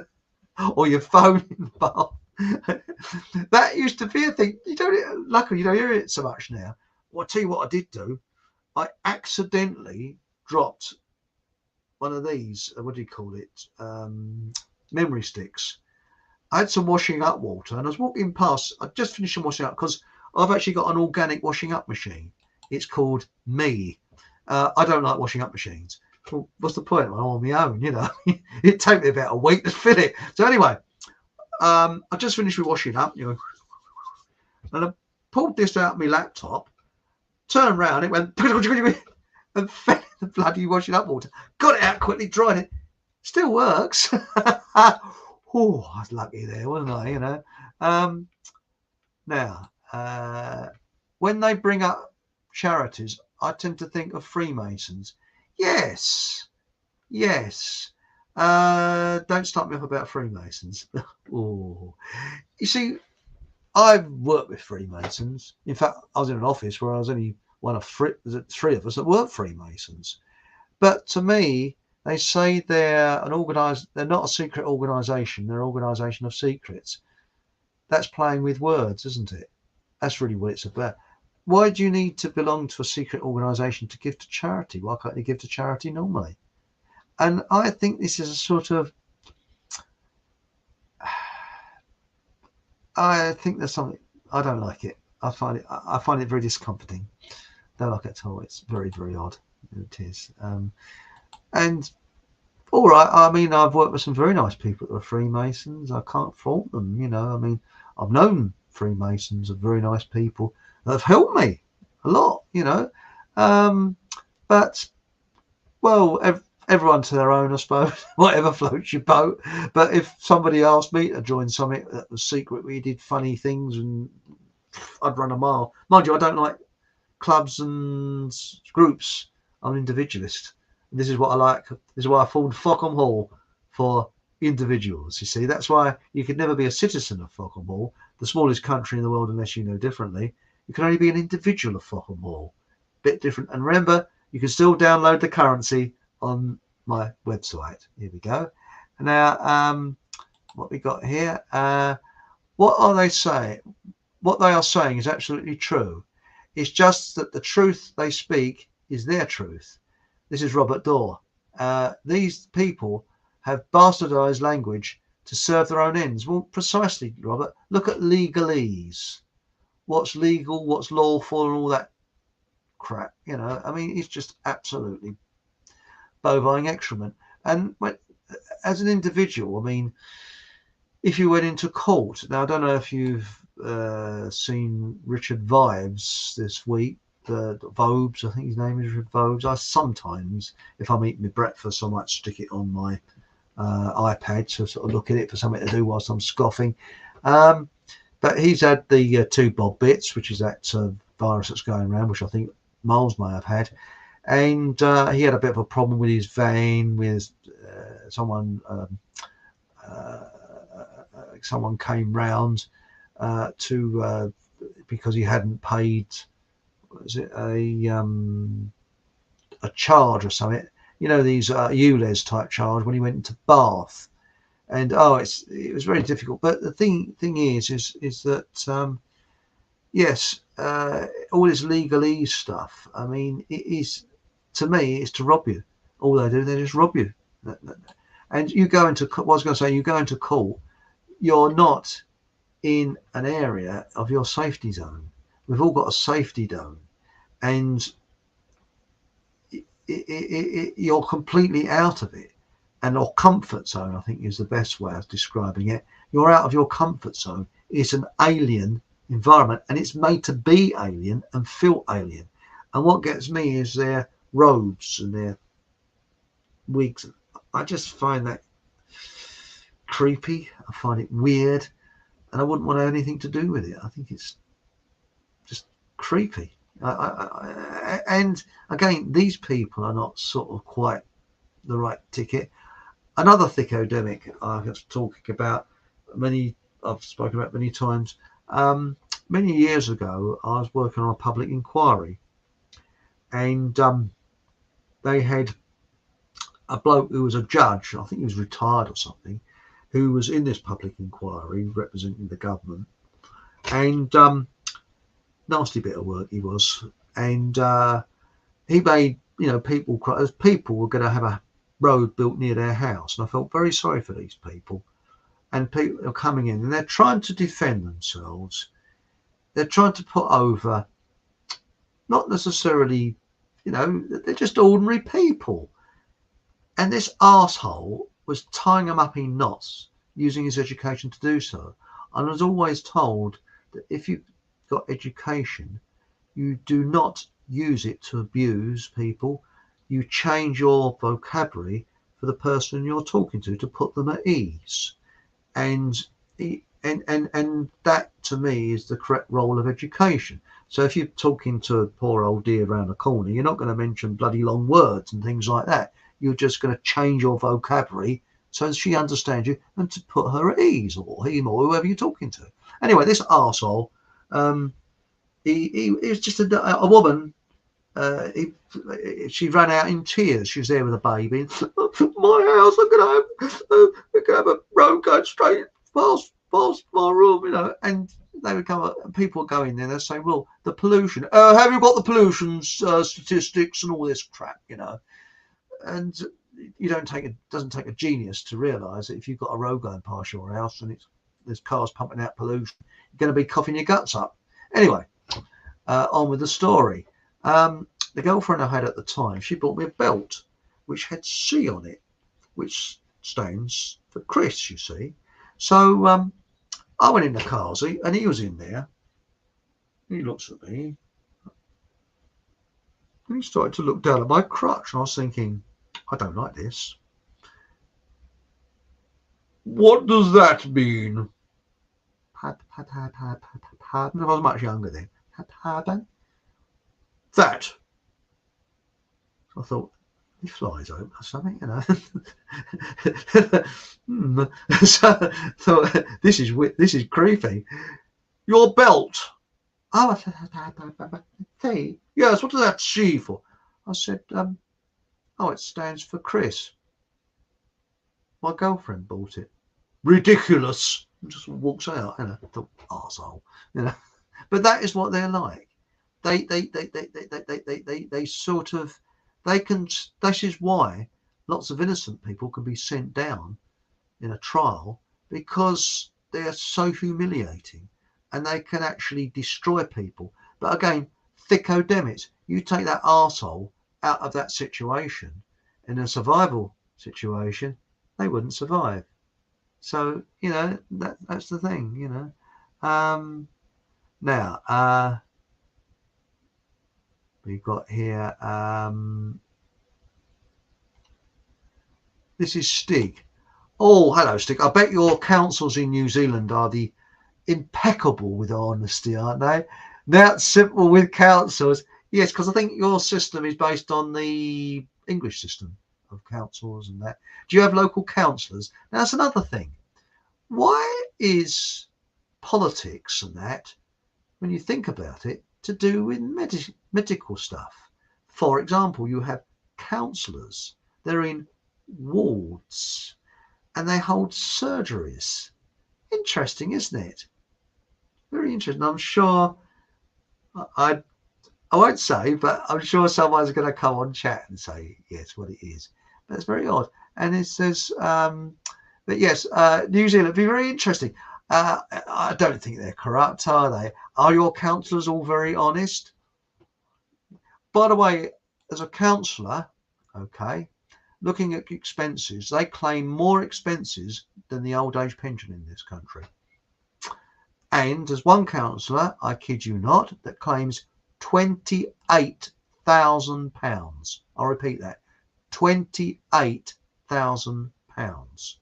or your phone in the bath. That used to be a thing. Luckily, you don't hear it so much now. Well, I'll tell you what I did do. I accidentally dropped one of these, what do you call it? Memory sticks. I had some washing up water and I was walking past. I just finished washing up because I've actually got an organic washing up machine. It's called Me. I don't like washing up machines. Well, what's the point? I'm on my own, It'd take me about a week to fill it. So anyway, I just finished with washing up, and I pulled this out of my laptop, turned around, it went and fell in the bloody washing up water. Got it out quickly, dried it. Still works. Oh, I was lucky there, wasn't I? Now, when they bring up charities, I tend to think of Freemasons. Yes. Don't start me off about Freemasons. Oh, you see, I've worked with Freemasons. In fact, I was in an office where I was only one of three of us that weren't Freemasons. But to me, they say they're an organised. They're not a secret organisation. They're an organisation of secrets. That's playing with words, isn't it? That's really what it's about. Why do you need to belong to a secret organisation to give to charity? Why can't you give to charity normally? And I think this is a sort of. I think there's something. I don't like it. I find it. I find it very discomforting. Don't like it at all. It's very, very odd. It is. And all right. I mean, I've worked with some very nice people that are Freemasons. I can't fault them. You know. I mean, I've known Freemasons are very nice people that have helped me a lot. You know. But well, everyone to their own, I suppose. Whatever floats your boat. But if somebody asked me to join something that was secret, we did funny things, and I'd run a mile. Mind you, I don't like clubs and groups. I'm an individualist. And this is what I like. This is why I formed Thicko Hall for individuals. You see, that's why you could never be a citizen of Thicko Hall, the smallest country in the world, unless you know differently. You can only be an individual of Thicko Hall. Bit different. And remember, you can still download the currency on my website. Here we go. Now, what we got here? What are they saying? What they are saying is absolutely true. It's just that the truth they speak is their truth. This is Robert Dorr. These people have bastardized language to serve their own ends. Well, precisely, Robert. Look at legalese. What's legal, what's lawful, and all that crap. You know, I mean, it's just absolutely bovine excrement. And as an individual, I mean, if you went into court, now I don't know if you've seen Richard Vives this week, Vobes, I think his name is Richard Vobes. I sometimes, if I'm eating my breakfast, I might stick it on my iPad to sort of look at it for something to do whilst I'm scoffing. But he's had the 2 bob bits, which is that virus that's going around, which I think Miles may have had. And he had a bit of a problem with his van, with someone came round to because he hadn't paid, was it a charge or something? You know, these ULEZ type charge when he went into Bath. And it was very difficult. But the thing is that yes, all this legalese stuff. I mean, it is, to me, it's to rob you. All they do, they just rob you. And you go into what I was going to say. You go into court. You're not in an area of your safety zone. We've all got a safety zone, and you're completely out of it. And your comfort zone, I think, is the best way of describing it. You're out of your comfort zone. It's an alien environment, and it's made to be alien and feel alien. And what gets me is their robes and their wigs. I just find that creepy. I find it weird, and I wouldn't want to have anything to do with it. I think it's just creepy. And again, these people are not sort of quite the right ticket. Another Thicko-demic I've talking about I've spoken about many times. Many years ago, I was working on a public inquiry, and they had a bloke who was a judge, I think he was retired or something, who was in this public inquiry representing the government, and nasty bit of work he was. And he made, people cry. People were going to have a road built near their house, and I felt very sorry for these people. And people are coming in and they're trying to defend themselves. They're trying to put over, not necessarily, they're just ordinary people. And this arsehole was tying them up in knots, using his education to do so. And I was always told that if you've got education, you do not use it to abuse people. You change your vocabulary for the person you're talking to put them at ease. And that, to me, is the correct role of education. So if you're talking to a poor old dear around the corner, you're not going to mention bloody long words and things like that. You're just going to change your vocabulary so she understands you and to put her at ease, or him, or whoever you're talking to. Anyway, this arsehole, he was just a woman. She ran out in tears. She was there with a baby. My house, I'm gonna have a road going straight past my room, you know. And they would come up, and people would go in there and they'd say, well, the pollution, have you got the pollution statistics and all this crap, you know. And doesn't take a genius to realise that if you've got a road going past your house and there's cars pumping out pollution, you're going to be coughing your guts up. Anyway, on with the story. The girlfriend I had at the time, she bought me a belt which had C on it, which stands for Chris, you see. So I went in the car seat and he was in there. He looks at me and he started to look down at my crutch, and I was thinking, I don't like this. What does that mean? Pardon? I was much younger then. Pardon? That. I thought, he flies open or something, you know. So I thought, this is creepy. Your belt. Oh, hey, yes, what does that C for? I said, oh, it stands for Chris. My girlfriend bought it. Ridiculous. And just walks out, you know. I thought, arsehole, you know. But that is what they're like. They sort of, this is why lots of innocent people can be sent down in a trial, because they're so humiliating and they can actually destroy people. But again, Thicko-demics, you take that arsehole out of that situation, in a survival situation, they wouldn't survive. So, you know, that's the thing, you know. Now, we've got here, this is Stig. Oh, hello, Stig. I bet your councils in New Zealand are the impeccable with honesty, aren't they? That's simple with councils. Yes, because I think your system is based on the English system of councils and that. Do you have local councillors? Now, that's another thing. Why is politics and that, when you think about it, to do with medical stuff? For example, you have counsellors. They're in wards and they hold surgeries. Interesting, isn't it? Very interesting. I'm sure, I won't say, but I'm sure someone's going to come on chat and say, yes, what it is. But it's very odd. And it says, but yes, New Zealand, be very interesting. I don't think they're corrupt, are they? Are your counsellors all very honest? By the way, as a counsellor, okay, looking at expenses, they claim more expenses than the old age pension in this country. And there's one counsellor, I kid you not, that claims £28,000. I'll repeat that, £28,000.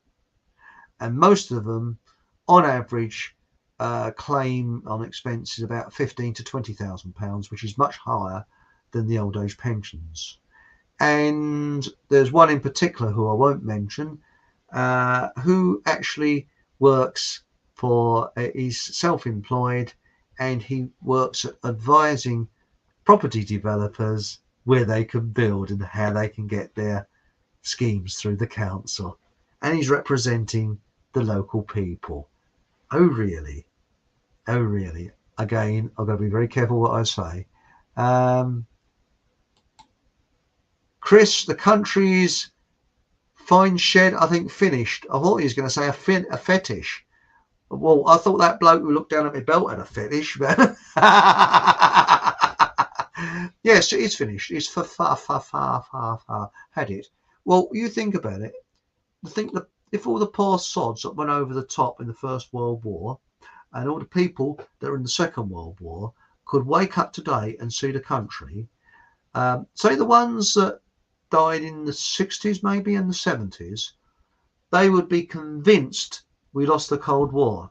And most of them, on average, claim on expenses about £15,000 to £20,000, which is much higher than the old age pensions. And there's one in particular who I won't mention, who actually works for, he's self-employed, and he works at advising property developers where they can build and how they can get their schemes through the council. And he's representing the local people. Oh, really? Oh, really? Again, I've got to be very careful what I say. Chris, the country's fine shed, I think, finished. I thought he was going to say a fetish. Well, I thought that bloke who looked down at my belt had a fetish. But yes, it's finished. It's had it. Well, you think about it. Think that if all the poor sods that went over the top in the First World War, and all the people that were in the Second World War, could wake up today and see the country, say the ones that died in the 60s, maybe in the 70s, they would be convinced we lost the Cold War.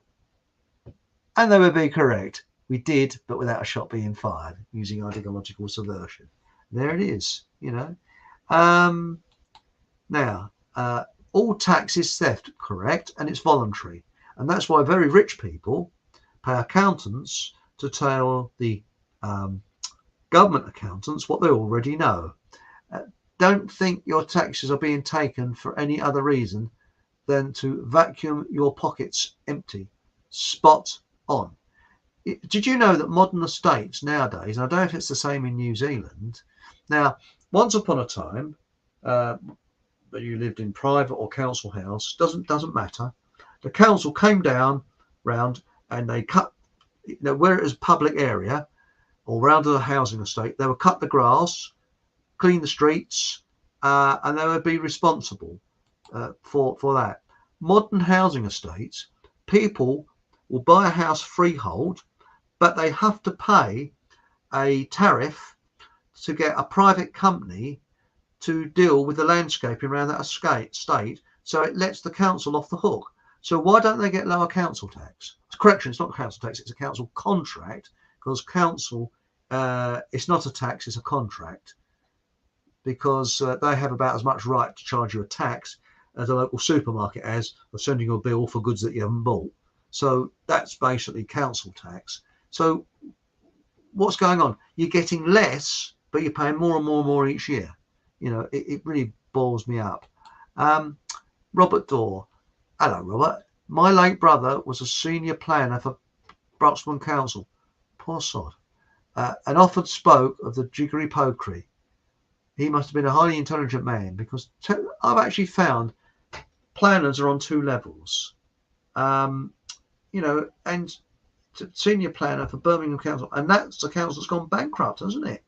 And they would be correct. We did, but without a shot being fired, using ideological subversion. There it is, you know. Now, all tax is theft, correct, and it's voluntary. And that's why very rich people pay accountants to tell the government accountants what they already know. Don't think your taxes are being taken for any other reason than to vacuum your pockets empty. Spot on. Did you know that modern estates nowadays, and I don't know if it's the same in New Zealand, now, once upon a time, that you lived in private or council house, doesn't matter. The council came down round and they cut, where it was public area or round to the housing estate, they would cut the grass, clean the streets, and they would be responsible for that. Modern housing estates, people will buy a house freehold, but they have to pay a tariff to get a private company to deal with the landscaping around that estate, so it lets the council off the hook. So why don't they get lower council tax? Correction, it's not council tax, it's a council contract, because council, it's not a tax, it's a contract, because they have about as much right to charge you a tax as a local supermarket has of sending you a bill for goods that you haven't bought. So that's basically council tax. So what's going on? You're getting less, but you're paying more and more and more each year. It really balls me up. Robert Dorr. Hello, Robert. My late brother was a senior planner for Bruxman Council. Poor sod. And often spoke of the jiggery pokery. He must have been a highly intelligent man, because I've actually found planners are on two levels. And senior planner for Birmingham Council, and that's the council that's gone bankrupt, hasn't it?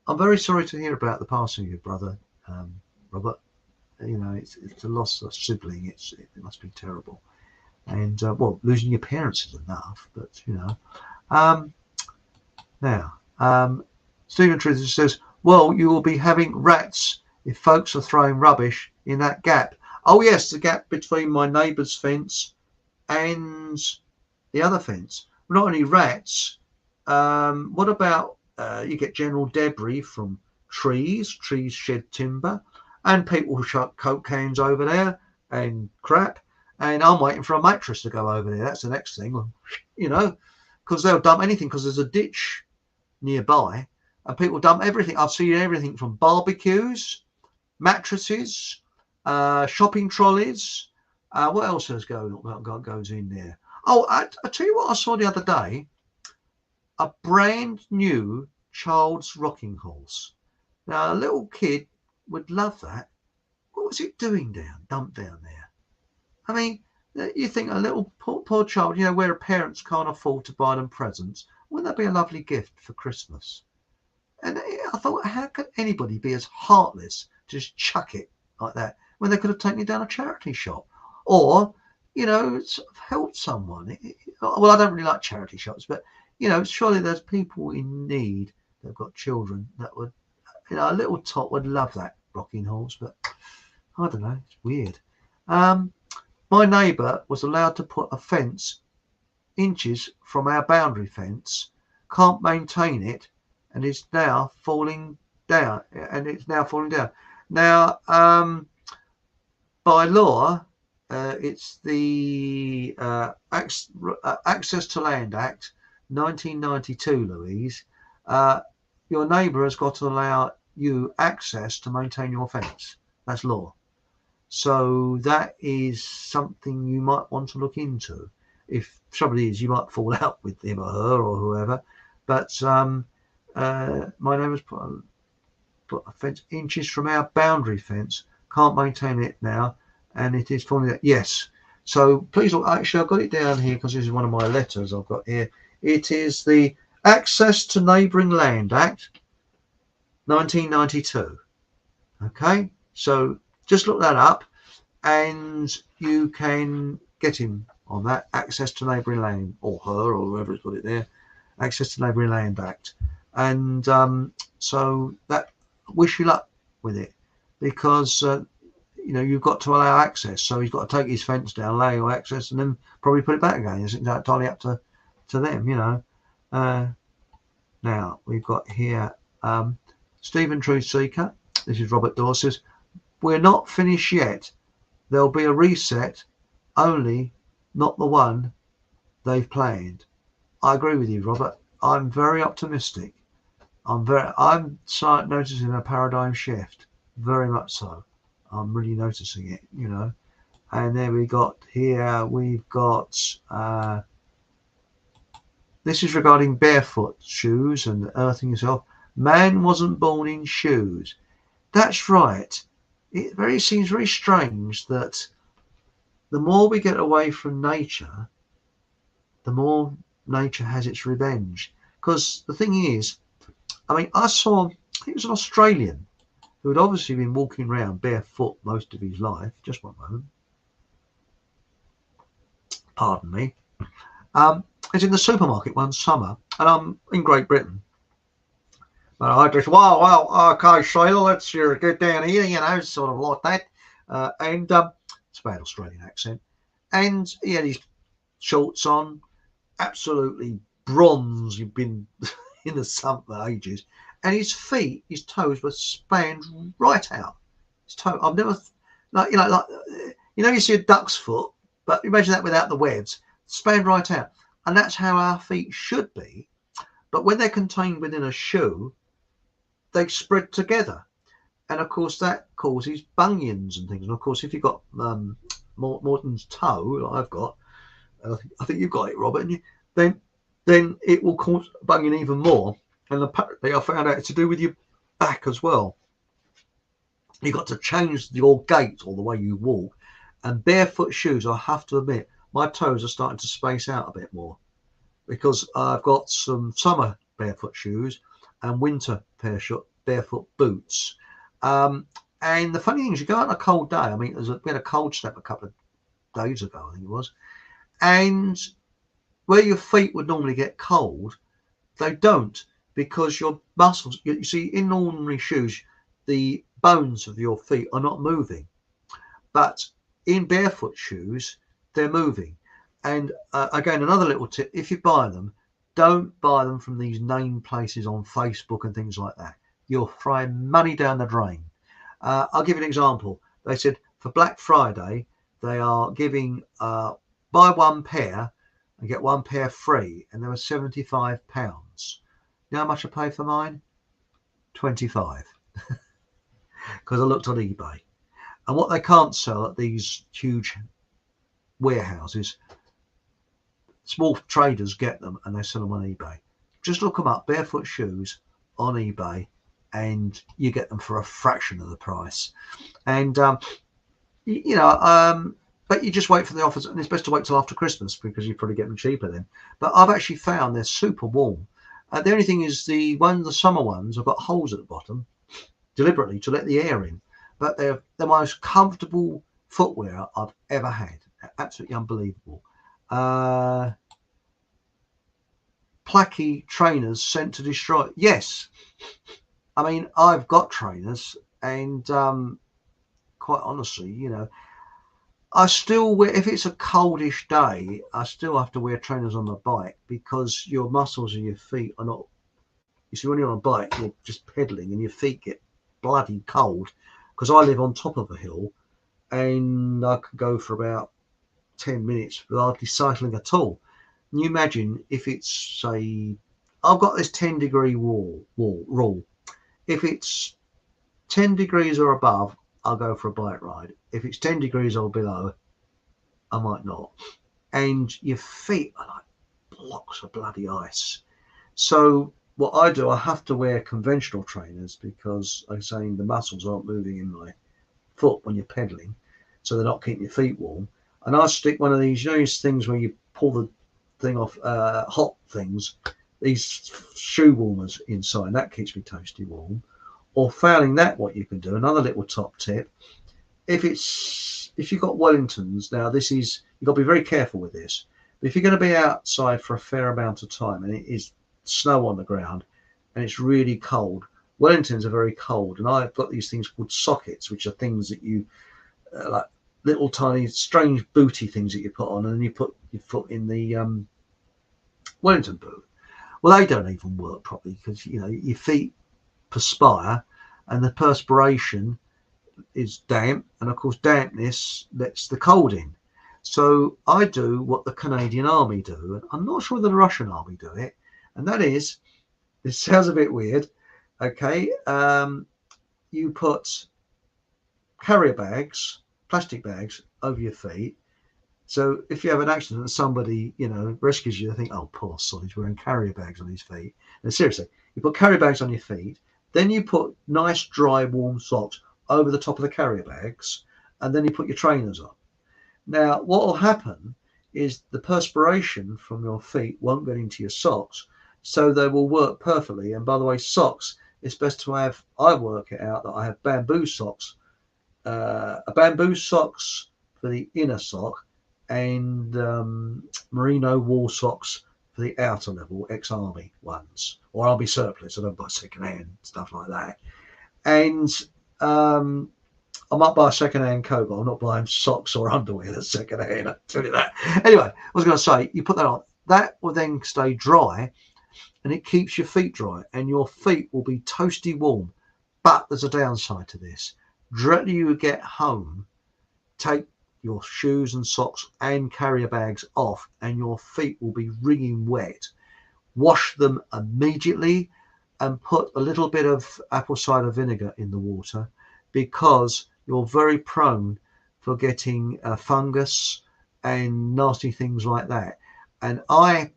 I'm very sorry to hear about the passing of your brother, Robert. It's a loss of a sibling. It must be terrible. And losing your parents is enough, but now Stephen Truth says, well, you will be having rats if folks are throwing rubbish in that gap. Oh yes, the gap between my neighbour's fence and the other fence. Not only rats, what about you get general debris from trees shed timber, and people who chuck Coke cans over there and crap, and I'm waiting for a mattress to go over there. That's the next thing, because they'll dump anything, because there's a ditch nearby, and people dump everything. I've seen everything from barbecues, mattresses, shopping trolleys. What else goes in there? Oh, I tell you what I saw the other day. A brand new child's rocking horse. Now, a little kid would love that. What was it doing dumped down there? I mean, you think a little poor child, where parents can't afford to buy them presents, wouldn't that be a lovely gift for Christmas? And I thought, how could anybody be as heartless to just chuck it like that when they could have taken it down a charity shop, or sort of helped someone? Well, I don't really like charity shops, but surely there's people in need that've got children that would, a little tot would love that rocking horse, but I don't know, it's weird. My neighbour was allowed to put a fence inches from our boundary fence, can't maintain it, and it's now falling down. Now, by law, it's the Access to Land Act, 1992, Louise. Your neighbour has got to allow you access to maintain your fence. That's law. So that is something you might want to look into. If trouble is, you might fall out with him or her or whoever. But my neighbour's put a fence inches from our boundary fence, can't maintain it now, and it is falling out. Yes. So please look. Actually, I've got it down here because this is one of my letters I've got here. It is the Access to Neighbouring Land Act, 1992. Okay, so just look that up, and you can get him on that. Access to Neighbouring Land, or her, or whoever's got it there. Access to Neighbouring Land Act, and so that, wish you luck with it, because you've got to allow access. So he's got to take his fence down, allow you access, and then probably put it back again. It's entirely up to them, Now we've got here Stephen Truth Seeker. This is Robert Dorr says, we're not finished yet. there'll be a reset, only not the one they've planned. I agree with you, Robert. I'm very optimistic. I'm noticing a paradigm shift, very much so. I'm really noticing it, you know. And then we've got this is regarding barefoot shoes and earthing yourself. Man wasn't born in shoes. That's right. It seems very strange that the more we get away from nature, the more nature has its revenge. Because the thing is, I mean, I think it was an Australian who had obviously been walking around barefoot most of his life. Just one moment. Pardon me. It's in the supermarket one summer, and I'm in Great Britain. But I just, well, okay, Sheila, let's get down here, you know, sort of like that. And it's a bad Australian accent. And he had his shorts on, absolutely bronze. He'd been in the sun for ages. And his toes were spanned right out. His toe, I've never, you see a duck's foot, but imagine that without the webs, spanned right out. And that's how our feet should be. But when they're contained within a shoe, they spread together. And of course, that causes bunions and things. And of course, if you've got Morton's toe, like I've got, I think you've got it, Robert, then it will cause bunion even more. And apparently, I found out it's to do with your back as well. You've got to change your gait or the way you walk. And barefoot shoes, I have to admit, my toes are starting to space out a bit more because I've got some summer barefoot shoes and winter barefoot boots. And the funny thing is, you go out on a cold day. I mean, we had a cold snap a couple of days ago, I think it was. And where your feet would normally get cold, they don't, because your muscles, you see, in ordinary shoes, the bones of your feet are not moving. But in barefoot shoes, they're moving. And again, another little tip, if you buy them, don't buy them from these name places on Facebook and things like that. You'll throw money down the drain. I'll give you an example. They said for Black Friday, they are giving buy one pair and get one pair free. And they were £75. You know how much I paid for mine? 25. Because I looked on eBay. And what they can't sell at these huge warehouses, small traders get them and they sell them on eBay. Just look them up, barefoot shoes on eBay, and you get them for a fraction of the price. And but you just wait for the offers, and it's best to wait till after Christmas because you probably get them cheaper then. But I've actually found they're super warm. The only thing is the summer ones have got holes at the bottom deliberately to let the air in. But they're the most comfortable footwear I've ever had. Absolutely unbelievable. Placky trainers sent to destroy. Yes, I mean, I've got trainers, and quite honestly, I still wear, if it's a coldish day, I still have to wear trainers on the bike because your muscles in your feet are not. You see, when you're on a bike, you're just pedaling and your feet get bloody cold. Because I live on top of a hill and I could go for about 10 minutes without hardly cycling at all. Can you imagine if it's, say, I've got this 10-degree rule. If it's 10 degrees or above, I'll go for a bike ride. If it's 10 degrees or below, I might not. And your feet are like blocks of bloody ice. So what I do, I have to wear conventional trainers because, like I'm saying, the muscles aren't moving in my foot when you're pedaling, so they're not keeping your feet warm. And I stick one of these, these things where you pull the thing off, hot things, these shoe warmers inside. That keeps me toasty warm. Or failing that, what you can do, another little top tip, if you've got Wellingtons, now this is, you've got to be very careful with this. But if you're going to be outside for a fair amount of time and it is snow on the ground and it's really cold, Wellingtons are very cold, and I've got these things called sockets, which are things that you like little tiny strange booty things that you put on, and then you put your foot in the Wellington boot. Well, they don't even work properly because your feet perspire and the perspiration is damp, and of course dampness lets the cold in. So I do what the Canadian Army do, and I'm not sure the Russian Army do it, and that is, this sounds a bit weird, okay, you put carrier bags, plastic bags, over your feet. So if you have an accident and somebody, rescues you, they think, oh, poor sod, he's wearing carrier bags on his feet. And seriously, you put carrier bags on your feet, then you put nice, dry, warm socks over the top of the carrier bags, and then you put your trainers on. Now, what will happen is the perspiration from your feet won't get into your socks, so they will work perfectly. And by the way, socks, it's best to have, I work it out that I have bamboo socks, a bamboo socks for the inner sock, and merino wool socks for the outer level, ex-army ones, or Army surplus. I don't buy second-hand stuff like that. And I might buy a second-hand coat, but I'm not buying socks or underwear that's second-hand, I'll tell you that. Anyway, I was going to say, you put that on, that will then stay dry, and it keeps your feet dry, and your feet will be toasty warm. But there's a downside to this. Directly you get home, take your shoes and socks and carrier bags off, and your feet will be wringing wet. Wash them immediately and put a little bit of apple cider vinegar in the water, because you're very prone for getting fungus and nasty things like that. And I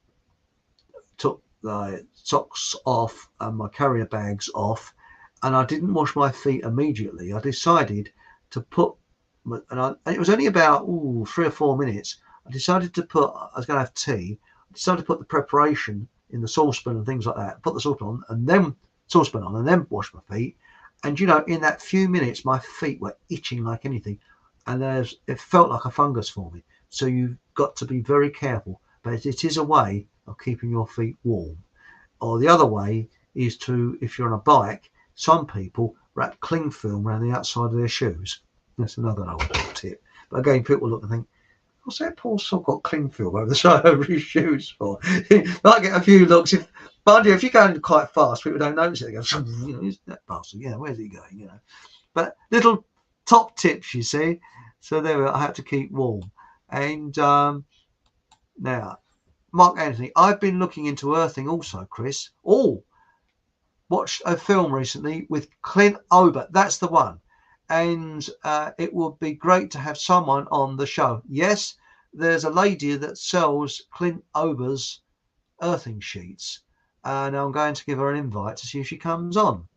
took the socks off and my carrier bags off, and I didn't wash my feet immediately. I decided to put, and it was only about 3 or 4 minutes. I decided to put, I was going to have tea. I decided to put the preparation in the saucepan and things like that. Put the saucepan on, and then wash my feet. And in that few minutes, my feet were itching like anything, and it felt like a fungus for me. So you've got to be very careful. But it is a way of keeping your feet warm. Or the other way is to, if you're on a bike, some people wrap cling film around the outside of their shoes. That's another old tip. But again, people look and think, what's that poor sod got cling film over the side of his shoes for? Might get a few looks. But if you're going quite fast, people don't notice it. They go, isn't that bastard? Yeah, where's he going? But little top tips, you see. So there we are. I had to keep warm. And now, Mark Anthony, I've been looking into earthing also, Chris. Watched a film recently with Clint Ober. That's the one. And it would be great to have someone on the show. Yes, there's a lady that sells Clint Ober's earthing sheets, and I'm going to give her an invite to see if she comes on.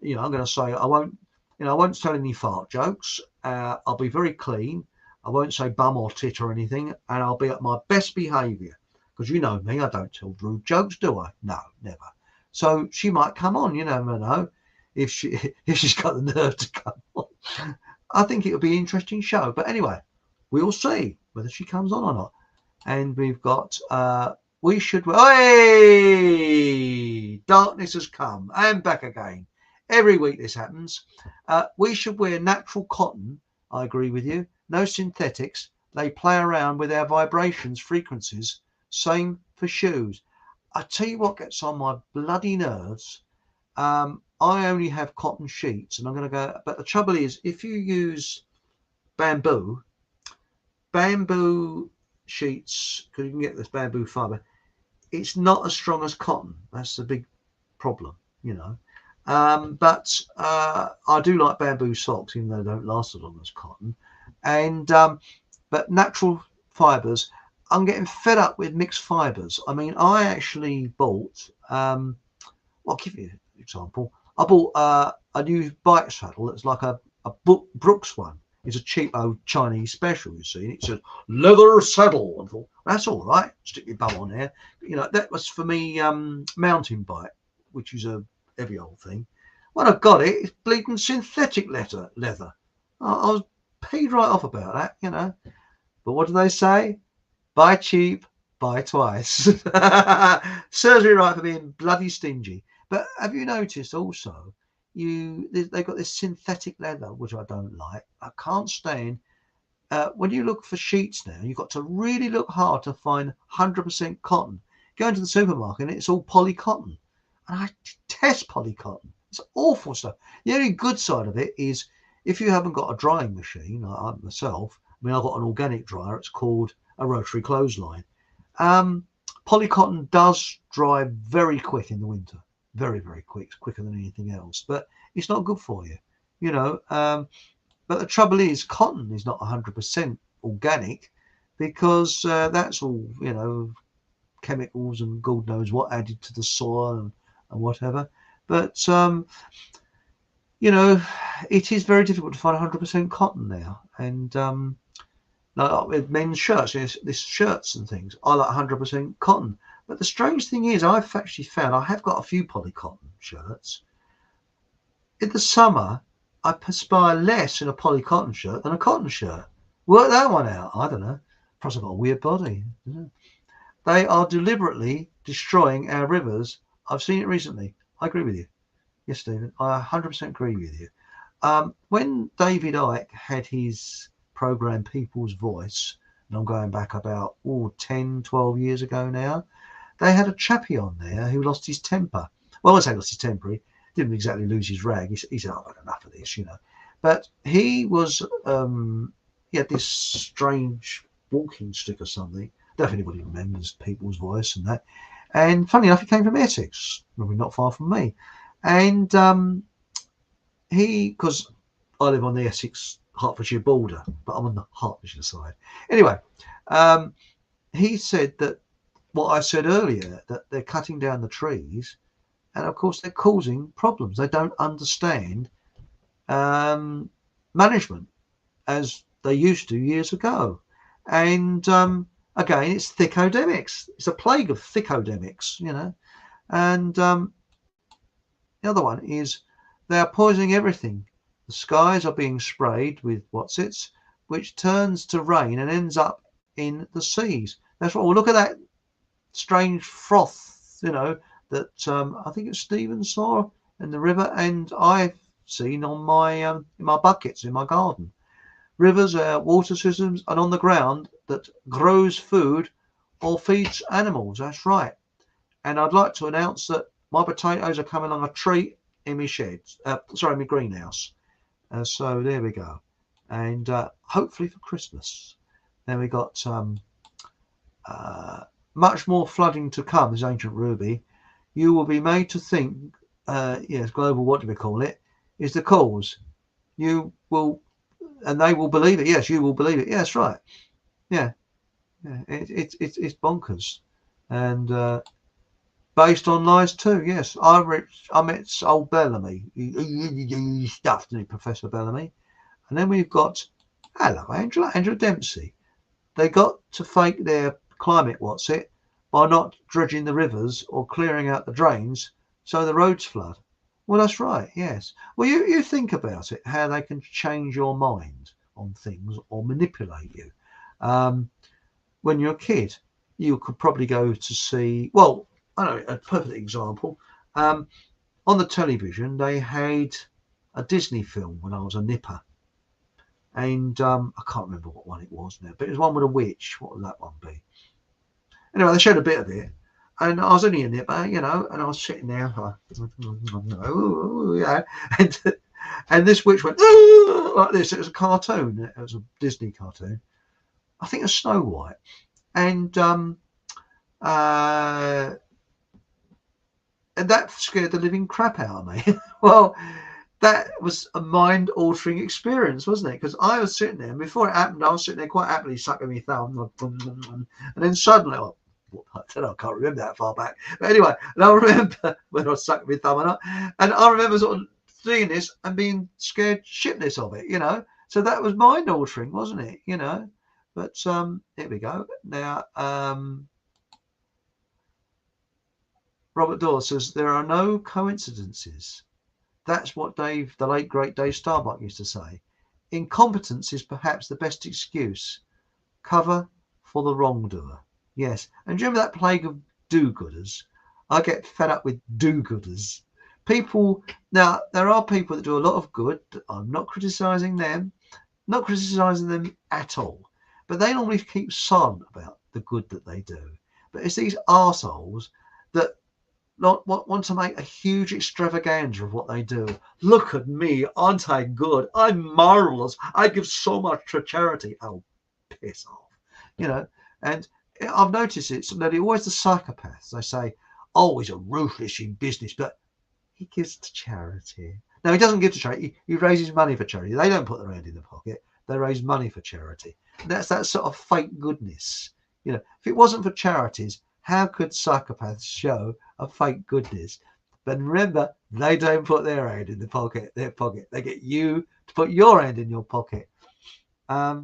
I'm going to say I won't tell any fart jokes. I'll be very clean. I won't say bum or tit or anything, and I'll be at my best behaviour, because you know me, I don't tell rude jokes, do I? No, never. So she might come on. You never know if she's got the nerve to come on. I think it would be an interesting show. But anyway, we'll see whether she comes on or not. And we've got hey, darkness has come and back again. Every week this happens. We should wear natural cotton. I agree with you. No synthetics. They play around with our vibrations, frequencies. Same for shoes. I tell you what gets on my bloody nerves. I only have cotton sheets, and I'm going to go. But the trouble is, if you use bamboo sheets, because you can get this bamboo fiber, it's not as strong as cotton. That's the big problem, But I do like bamboo socks, even though they don't last as long as cotton. And but natural fibers, I'm getting fed up with mixed fibers. I mean, I actually bought. I'll give you an example. I bought a new bike saddle that's like a Brooks one. It's a cheap old Chinese special, you see. And it says leather saddle. I thought, that's all right. Stick your bum on there. That was for me mountain bike, which is a heavy old thing. When I got it, it's bleeding synthetic leather. I was paid right off about that, But what do they say? Buy cheap, buy twice. Serves me right for being bloody stingy. But have you noticed also, they've got this synthetic leather, which I don't like. I can't stand. When you look for sheets now, you've got to really look hard to find 100% cotton. Go into the supermarket and it's all poly cotton. And I detest poly cotton. It's awful stuff. The only good side of it is if you haven't got a drying machine, like I myself, I mean, I've got an organic dryer. It's called a rotary clothesline. Polycotton does dry very quick in the winter, very, very quick. It's quicker than anything else, but it's not good for you, you know. But the trouble is, cotton is not 100% organic because that's all, you know, chemicals and God knows what added to the soil and whatever. But you know, it is very difficult to find 100% cotton now. And like with men's shirts, you know, this shirts and things, I like 100% cotton. But the strange thing is, I've actually found I have got a few polycotton shirts. In the summer, I perspire less in a polycotton shirt than a cotton shirt. Work that one out. I don't know. Plus, I've got a weird body. They are deliberately destroying our rivers. I've seen it recently. I agree with you. Yes, Stephen, I 100% agree with you. When David Icke had his program People's Voice, and I'm going back about 10, 12 years ago now, they had a chappie on there who lost his temper. Well, I won't say lost his temper. He didn't exactly lose his rag. He said, I've had enough of this, you know. But he was, he had this strange walking stick or something. I don't know if anybody remembers People's Voice and that. And funny enough, he came from Essex, probably not far from me. And because I live on the Essex Hertfordshire border, but I'm on the Hertfordshire side. Anyway, he said that what I said earlier, that they're cutting down the trees, and of course they're causing problems. They don't understand management as they used to years ago. And again, it's Thicko-demics. It's a plague of Thicko-demics, you know. And the other one is they are poisoning everything. The skies are being sprayed with what's-its, which turns to rain and ends up in the seas. That's what. Well, look at that strange froth, you know, that I think it's Stephen saw in the river, and I've seen on my in my buckets in my garden. Rivers are water systems, and on the ground that grows food or feeds animals. That's right. And I'd like to announce that my potatoes are coming on a tree in my sheds. My greenhouse. So there we go. And hopefully for Christmas. Then we got much more flooding to come, as Ancient Ruby. You will be made to think, yes, global, what do we call it, is the cause. You will, and they will believe it. Yes, you will believe it. Yeah, that's right. Yeah. It's bonkers. And based on lies too. Yes, I met old Bellamy. He stuffed, didn't he, Professor Bellamy? And then we've got, hello, Angela Dempsey. They got to fake their climate, by not dredging the rivers or clearing out the drains so the roads flood. Well, that's right, yes. Well, you think about it, how they can change your mind on things or manipulate you. When you're a kid, you could probably go to see, well, I don't know, a perfect example. On the television, they had a Disney film when I was a nipper. And I can't remember what one it was now, but it was one with a witch. What would that one be? Anyway, they showed a bit of it, and I was only a nipper, you know, and I was sitting there like, yeah, and this witch went like this. It was a cartoon. It was a Disney cartoon. I think it was Snow White, and that scared the living crap out of me. Well, that was a mind-altering experience, wasn't it? Because I was sitting there, and before it happened, I was sitting there quite happily sucking my thumb, and then suddenly, I don't know, I can't remember that far back. But anyway, and I remember when I was sucking my thumb, and I remember sort of seeing this and being scared shitless of it, you know. So that was mind-altering, wasn't it? You know. But here we go. Now, Robert Dawes says there are no coincidences. That's what the late great Dave Starbuck used to say. Incompetence is perhaps the best excuse. Cover for the wrongdoer. Yes. And do you remember that plague of do-gooders? I get fed up with do-gooders. People, now, there are people that do a lot of good. I'm not criticising them. Not criticising them at all. But they normally keep silent about the good that they do. But it's these arseholes that want to make a huge extravaganza of what they do. Look at me, aren't I good? I'm marvelous. I give so much to charity. Oh, piss off, you know. And I've noticed it's nearly always the psychopaths. They say, "Oh, he's a ruthless in business, but he gives to charity." No, he doesn't give to charity. He raises money for charity. They don't put their hand in the pocket. They raise money for charity. And that's that sort of fake goodness. You know, if it wasn't for charities, how could psychopaths show a fake goodness? But remember, they don't put their hand in their pocket. They get you to put your hand in your pocket. Now,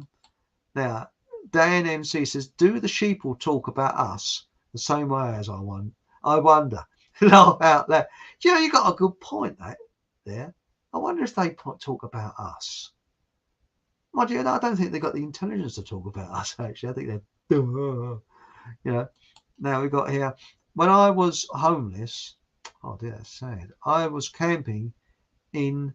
Dan MC says, "Do the sheep will talk about us the same way as I wonder." Laugh out there. You know, you got a good point there. I wonder if they talk about us. Mind you, I don't think they've got the intelligence to talk about us, actually. I think they're, you know. Now we've got here, when I was homeless, oh dear, that's sad. I was camping in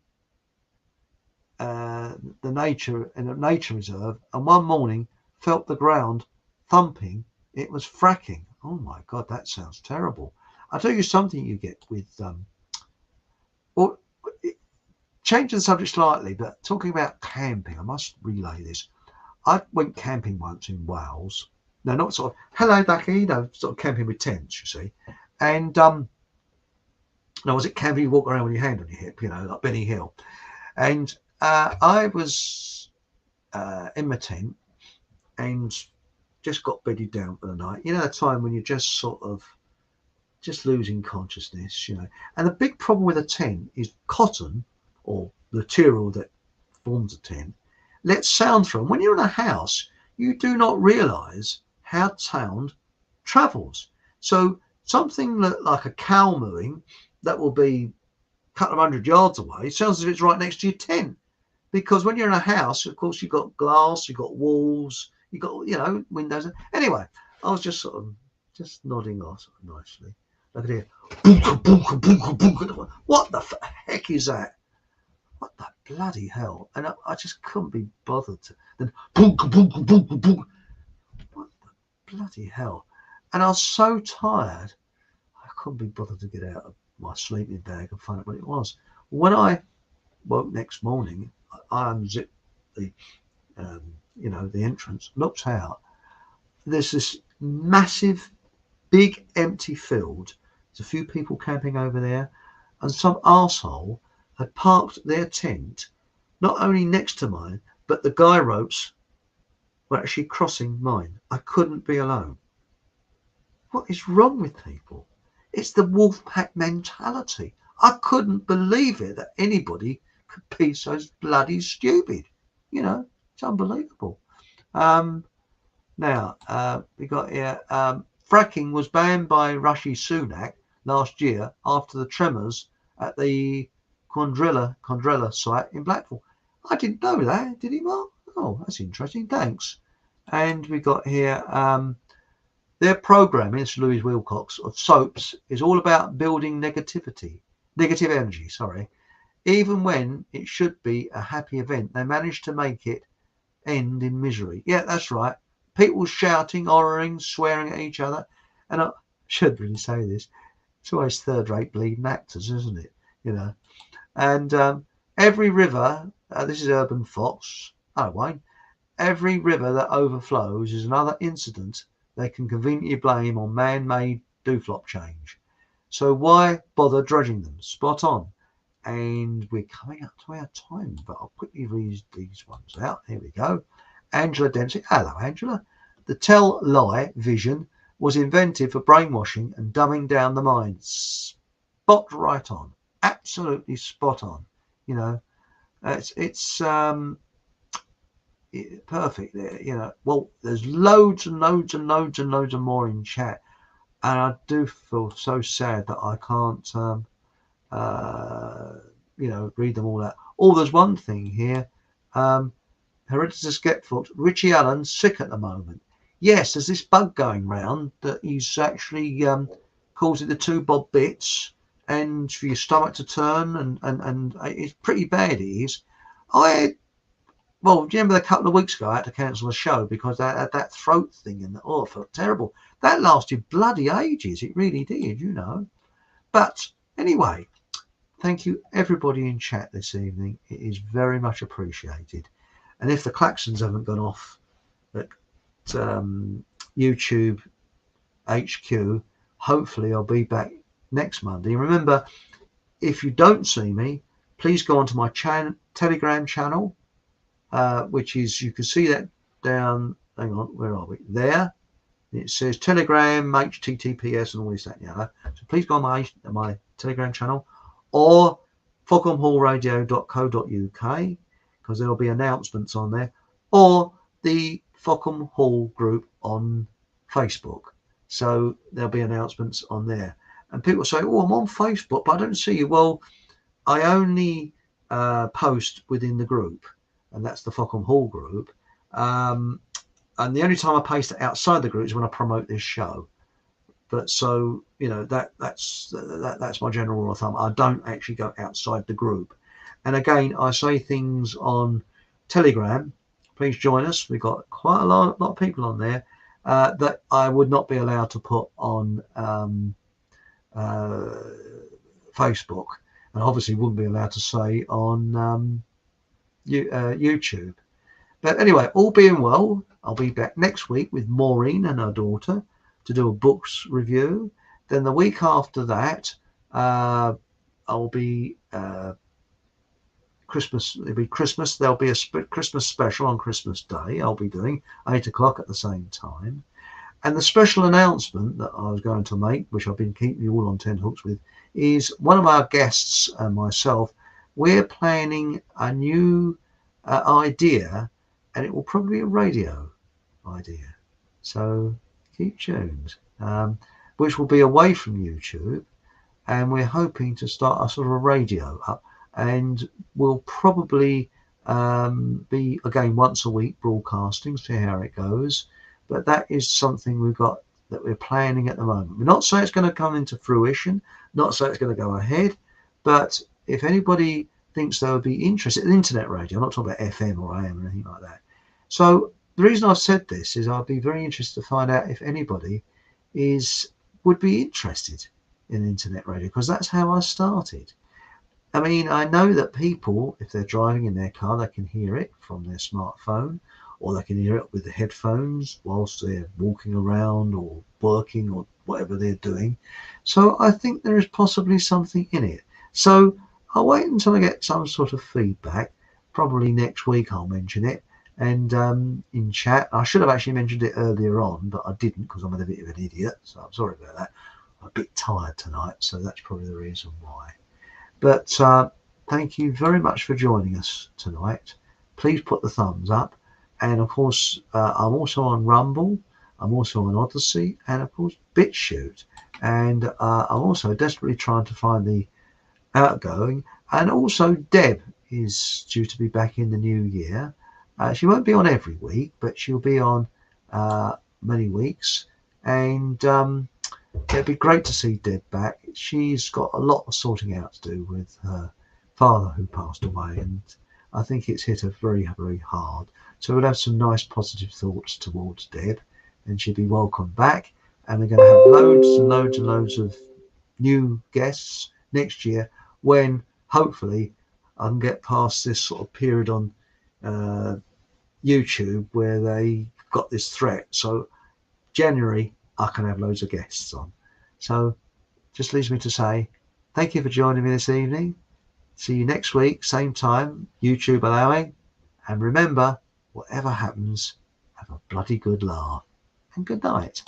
a nature reserve, and one morning felt the ground thumping. It was fracking. Oh my God, that sounds terrible. I'll tell you something you get with well, changing the subject slightly, but talking about camping, I must relay this. I went camping once in Wales. No, not sort of, hello ducky, you know, sort of camping with tents, you see. And no, was it camping you walk around with your hand on your hip, you know, like Benny Hill. And I was in my tent and just got bedded down for the night. You know, the time when you're just sort of just losing consciousness, you know. And the big problem with a tent is cotton, or the material that forms a tent, lets sound through. And when you're in a house, you do not realise how sound travels. So something like a cow mooing that will be a couple of 100 yards away sounds as if it's right next to your tent. Because when you're in a house, of course, you've got glass, you've got walls, you've got, you know, windows. Anyway, I was just sort of just nodding off nicely. Look at here. What the heck is that? What the bloody hell? And I just couldn't be bothered to. Then what the bloody hell? And I was so tired, I couldn't be bothered to get out of my sleeping bag and find out what it was. When I woke next morning, I unzipped the, you know, the entrance, looked out. There's this massive, big empty field. There's a few people camping over there, and some arsehole had parked their tent not only next to mine, but the guy ropes were actually crossing mine. I couldn't be alone. What is wrong with people? It's the wolf pack mentality. I couldn't believe it that anybody could be so bloody stupid. You know, it's unbelievable. Now, we got here, fracking was banned by Rishi Sunak last year after the tremors at the Condrella site in Blackpool. I didn't know that, did he, Mark? Oh, that's interesting, thanks. And we got here, their programme, it's Louise Wilcox, of soaps is all about building negative energy, even when it should be a happy event. They managed to make it end in misery. Yeah, that's right. People shouting, ordering, swearing at each other. And I should really say this. It's always third-rate bleeding actors, isn't it? You know. And every river, this is Urban Fox, Wayne, every river that overflows is another incident they can conveniently blame on man-made dooflop change. So why bother dredging them? Spot on. And we're coming up to our time, but I'll quickly read these ones out. Here we go. Angela Dempsey. Hello, Angela. The tell-lie vision was invented for brainwashing and dumbing down the mind. Spot right on. Absolutely spot on. You know, it's perfect there. You know, well, there's loads and loads and loads and loads of more in chat, and I do feel so sad that I can't, you know, read them all out. Oh, there's one thing here. Hereditous Skepfoot, Richie Allen's sick at the moment. Yes, there's this bug going round that he's actually causing the 2 bob bits and for your stomach to turn, and it's pretty bad, it is. Well, do you remember a couple of weeks ago I had to cancel the show because I had that throat thing and I felt terrible. That lasted bloody ages. It really did, you know. But anyway, thank you everybody in chat this evening. It is very much appreciated. And if the klaxons haven't gone off at YouTube HQ, hopefully I'll be back next Monday. And remember, if you don't see me, please go onto my Telegram channel, which is, you can see that down, hang on, where are we? There. It says Telegram, HTTPS, and all this, that, and the other. So please go on my Telegram channel, or fockhamhallradio.co.uk, because there will be announcements on there, or the Fockham Hall group on Facebook. So there'll be announcements on there. And people say, oh, I'm on Facebook, but I don't see you. Well, I only post within the group, and that's the Fockham Hall group. And the only time I post it outside the group is when I promote this show. But so, you know, that's my general rule of thumb. I don't actually go outside the group. And again, I say things on Telegram. Please join us. We've got quite a lot of people on there that I would not be allowed to put on Facebook, and obviously wouldn't be allowed to say on YouTube. But anyway, all being well, I'll be back next week with Maureen and her daughter to do a books review. Then the week after that, I'll be Christmas. It'll be Christmas. There'll be a Christmas special on Christmas Day. I'll be doing 8 o'clock at the same time. And the special announcement that I was going to make, which I've been keeping you all on tenterhooks with, is one of our guests and myself. We're planning a new idea, and it will probably be a radio idea. So keep tuned, which will be away from YouTube, and we're hoping to start a sort of a radio up, and we'll probably be again once a week broadcasting, see how it goes. But that is something we've got that we're planning at the moment. We're not saying it's going to come into fruition, not saying it's going to go ahead, but if anybody thinks they would be interested in internet radio, I'm not talking about FM or AM or anything like that. So the reason I've said this is I'd be very interested to find out if anybody would be interested in internet radio, because that's how I started. I mean, I know that people, if they're driving in their car, they can hear it from their smartphone, or they can hear it with the headphones whilst they're walking around or working or whatever they're doing. So I think there is possibly something in it. So I'll wait until I get some sort of feedback. Probably next week I'll mention it. And in chat, I should have actually mentioned it earlier on, but I didn't because I'm a bit of an idiot. So I'm sorry about that. I'm a bit tired tonight, so that's probably the reason why. But thank you very much for joining us tonight. Please put the thumbs up. And of course, I'm also on Rumble. I'm also on Odyssey, and of course, BitChute. And I'm also desperately trying to find the outgoing. And also, Deb is due to be back in the new year. She won't be on every week, but she'll be on many weeks. And it'd be great to see Deb back. She's got a lot of sorting out to do with her father who passed away, and I think it's hit her very, very hard. So we'll have some nice positive thoughts towards Deb, and she'll be welcome back. And we're going to have loads and loads and loads of new guests next year, when hopefully I can get past this sort of period on YouTube where they got this threat. So January I can have loads of guests on. So just leaves me to say thank you for joining me this evening. See you next week, same time, YouTube allowing. And remember, whatever happens, have a bloody good laugh. And good night.